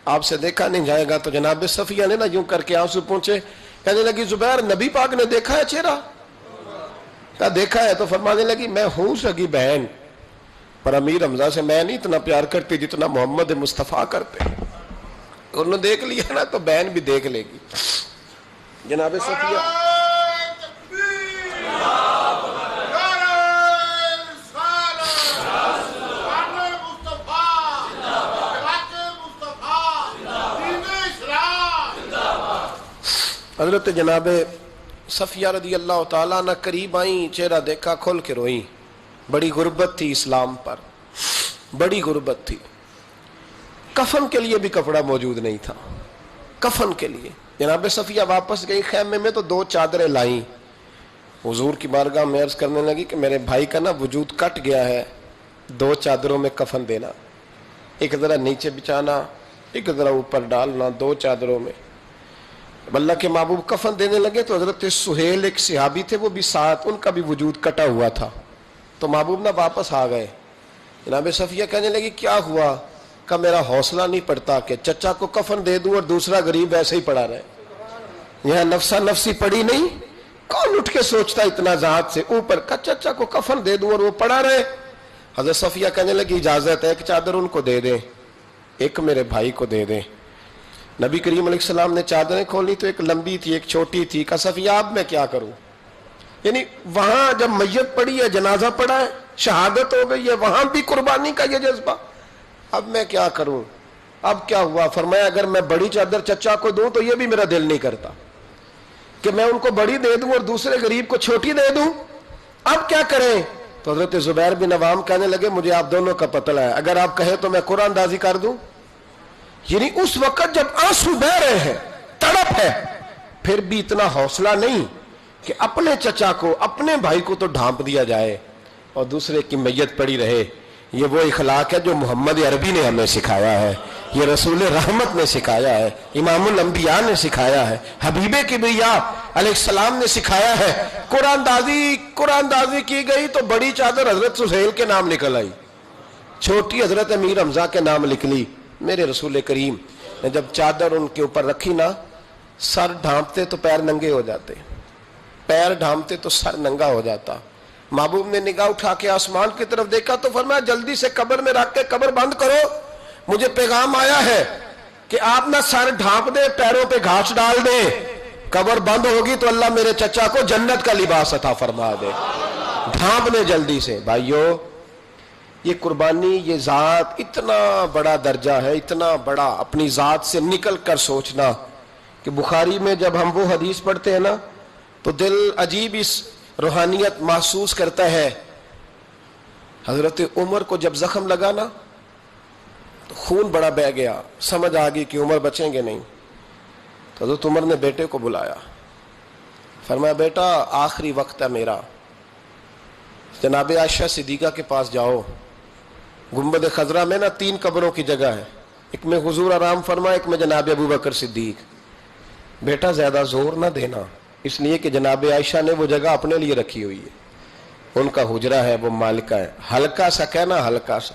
آپ سے دیکھا نہیں جائے گا. تو جناب صفیہ نے نا یوں کر کے آنسو پہنچے, کہنے لگی زبیر نبی پاک نے دیکھا ہے چہرہ؟ کہا دیکھا ہے. تو فرمانے لگی میں ہوں سگی بہن, پر امیر حمزہ سے میں نہیں اتنا پیار کرتی جتنا محمد مصطفیٰ کرتے. انہوں نے دیکھ لیا نا تو بہن بھی دیکھ لے گی. جناب صفیہ حضرت جناب صفیہ رضی اللہ تعالیٰ نہ قریب آئیں, چہرہ دیکھا, کھول کے روئیں. بڑی غربت تھی اسلام پر, بڑی غربت تھی. کفن کے لیے بھی کپڑا موجود نہیں تھا, کفن کے لیے. جناب صفیہ واپس گئی خیمے میں تو 2 چادریں لائیں, حضور کی بارگاہ میں عرض کرنے لگی کہ میرے بھائی کا نا وجود کٹ گیا ہے, 2 چادروں میں کفن دینا, ایک ذرا نیچے بچھانا, ایک ذرا اوپر ڈالنا, 2 چادروں میں. اللہ کے محبوب کفن دینے لگے تو حضرت سہیل ایک صحابی تھے, وہ بھی ساتھ, ان کا بھی وجود کٹا ہوا تھا. تو محبوب نہ واپس آ گئے. جناب صفیہ کہنے لگی کیا ہوا؟ کہ میرا حوصلہ نہیں پڑتا کہ چچا کو کفن دے دوں اور دوسرا غریب ایسے ہی پڑا رہے. یہاں نفسا نفسی پڑی نہیں, کون اٹھ کے سوچتا اتنا ذات سے اوپر کا چچا کو کفن دے دوں اور وہ پڑا رہے. حضرت صفیہ کہنے لگی اجازت ہے, ایک چادر ان کو دے دیں, ایک میرے بھائی کو دے دیں. نبی کریم علیہ السلام نے چادریں کھولی تو ایک لمبی تھی ایک چھوٹی تھی. کہا صفیہ اب میں کیا کروں؟ یعنی وہاں جب میت پڑی ہے, جنازہ پڑا ہے, شہادت ہو گئی ہے, وہاں بھی قربانی کا یہ جذبہ, اب میں کیا کروں؟ اب کیا ہوا؟ فرمایا اگر میں بڑی چادر چچا کو دوں تو یہ بھی میرا دل نہیں کرتا کہ میں ان کو بڑی دے دوں اور دوسرے غریب کو چھوٹی دے دوں, اب کیا کریں؟ تو حضرت زبیر بن عوام کہنے لگے مجھے آپ دونوں کا پتہ ہے, اگر آپ کہیں تو میں قرآن اندازی کر دوں. یعنی اس وقت جب آنسو بہ رہے ہیں, تڑپ ہے, پھر بھی اتنا حوصلہ نہیں کہ اپنے چچا کو, اپنے بھائی کو تو ڈھانپ دیا جائے اور دوسرے کی میت پڑی رہے. یہ وہ اخلاق ہے جو محمد عربی نے ہمیں سکھایا ہے, یہ رسول رحمت نے سکھایا ہے, امام الانبیاء نے سکھایا ہے, حبیب کبریا علیہ السلام نے سکھایا ہے. قرآن دازی کی گئی تو بڑی چادر حضرت سہیل کے نام نکل آئی, چھوٹی حضرت امیر حمزہ کے نام نکلی. میرے رسول کریم نے جب چادر ان کے اوپر رکھی نا, سر ڈھانپتے تو پیر ننگے ہو جاتے, پیر ڈھانپتے تو سر ننگا ہو جاتا. محبوب نے نگاہ اٹھا کے آسمان کی طرف دیکھا تو فرمایا جلدی سے قبر میں رکھ کے قبر بند کرو, مجھے پیغام آیا ہے کہ آپ نہ سر ڈھانپ دے, پیروں پہ گھاس ڈال دے, قبر بند ہوگی تو اللہ میرے چچا کو جنت کا لباس عطا فرما دے. ڈھانپ دے جلدی سے. بھائیو یہ قربانی, یہ ذات اتنا بڑا درجہ ہے, اتنا بڑا, اپنی ذات سے نکل کر سوچنا کہ بخاری میں جب ہم وہ حدیث پڑھتے ہیں نا تو دل عجیب اس روحانیت محسوس کرتا ہے. حضرت عمر کو جب زخم لگا نا تو خون بڑا بہہ گیا, سمجھ آ گئی کہ عمر بچیں گے نہیں. تو حضرت عمر نے بیٹے کو بلایا, فرمایا بیٹا آخری وقت ہے میرا, جناب عائشہ صدیقہ کے پاس جاؤ. گنبد خضرا میں نا 3 قبروں کی جگہ ہے, ایک میں حضور آرام فرما, ایک میں جناب ابو بکر صدیق. بیٹا زیادہ زور نہ دینا, اس لیے کہ جناب عائشہ نے وہ جگہ اپنے لیے رکھی ہوئی ہے, ان کا حجرہ ہے, وہ مالکہ ہے. ہلکا سا کہنا, ہلکا سا.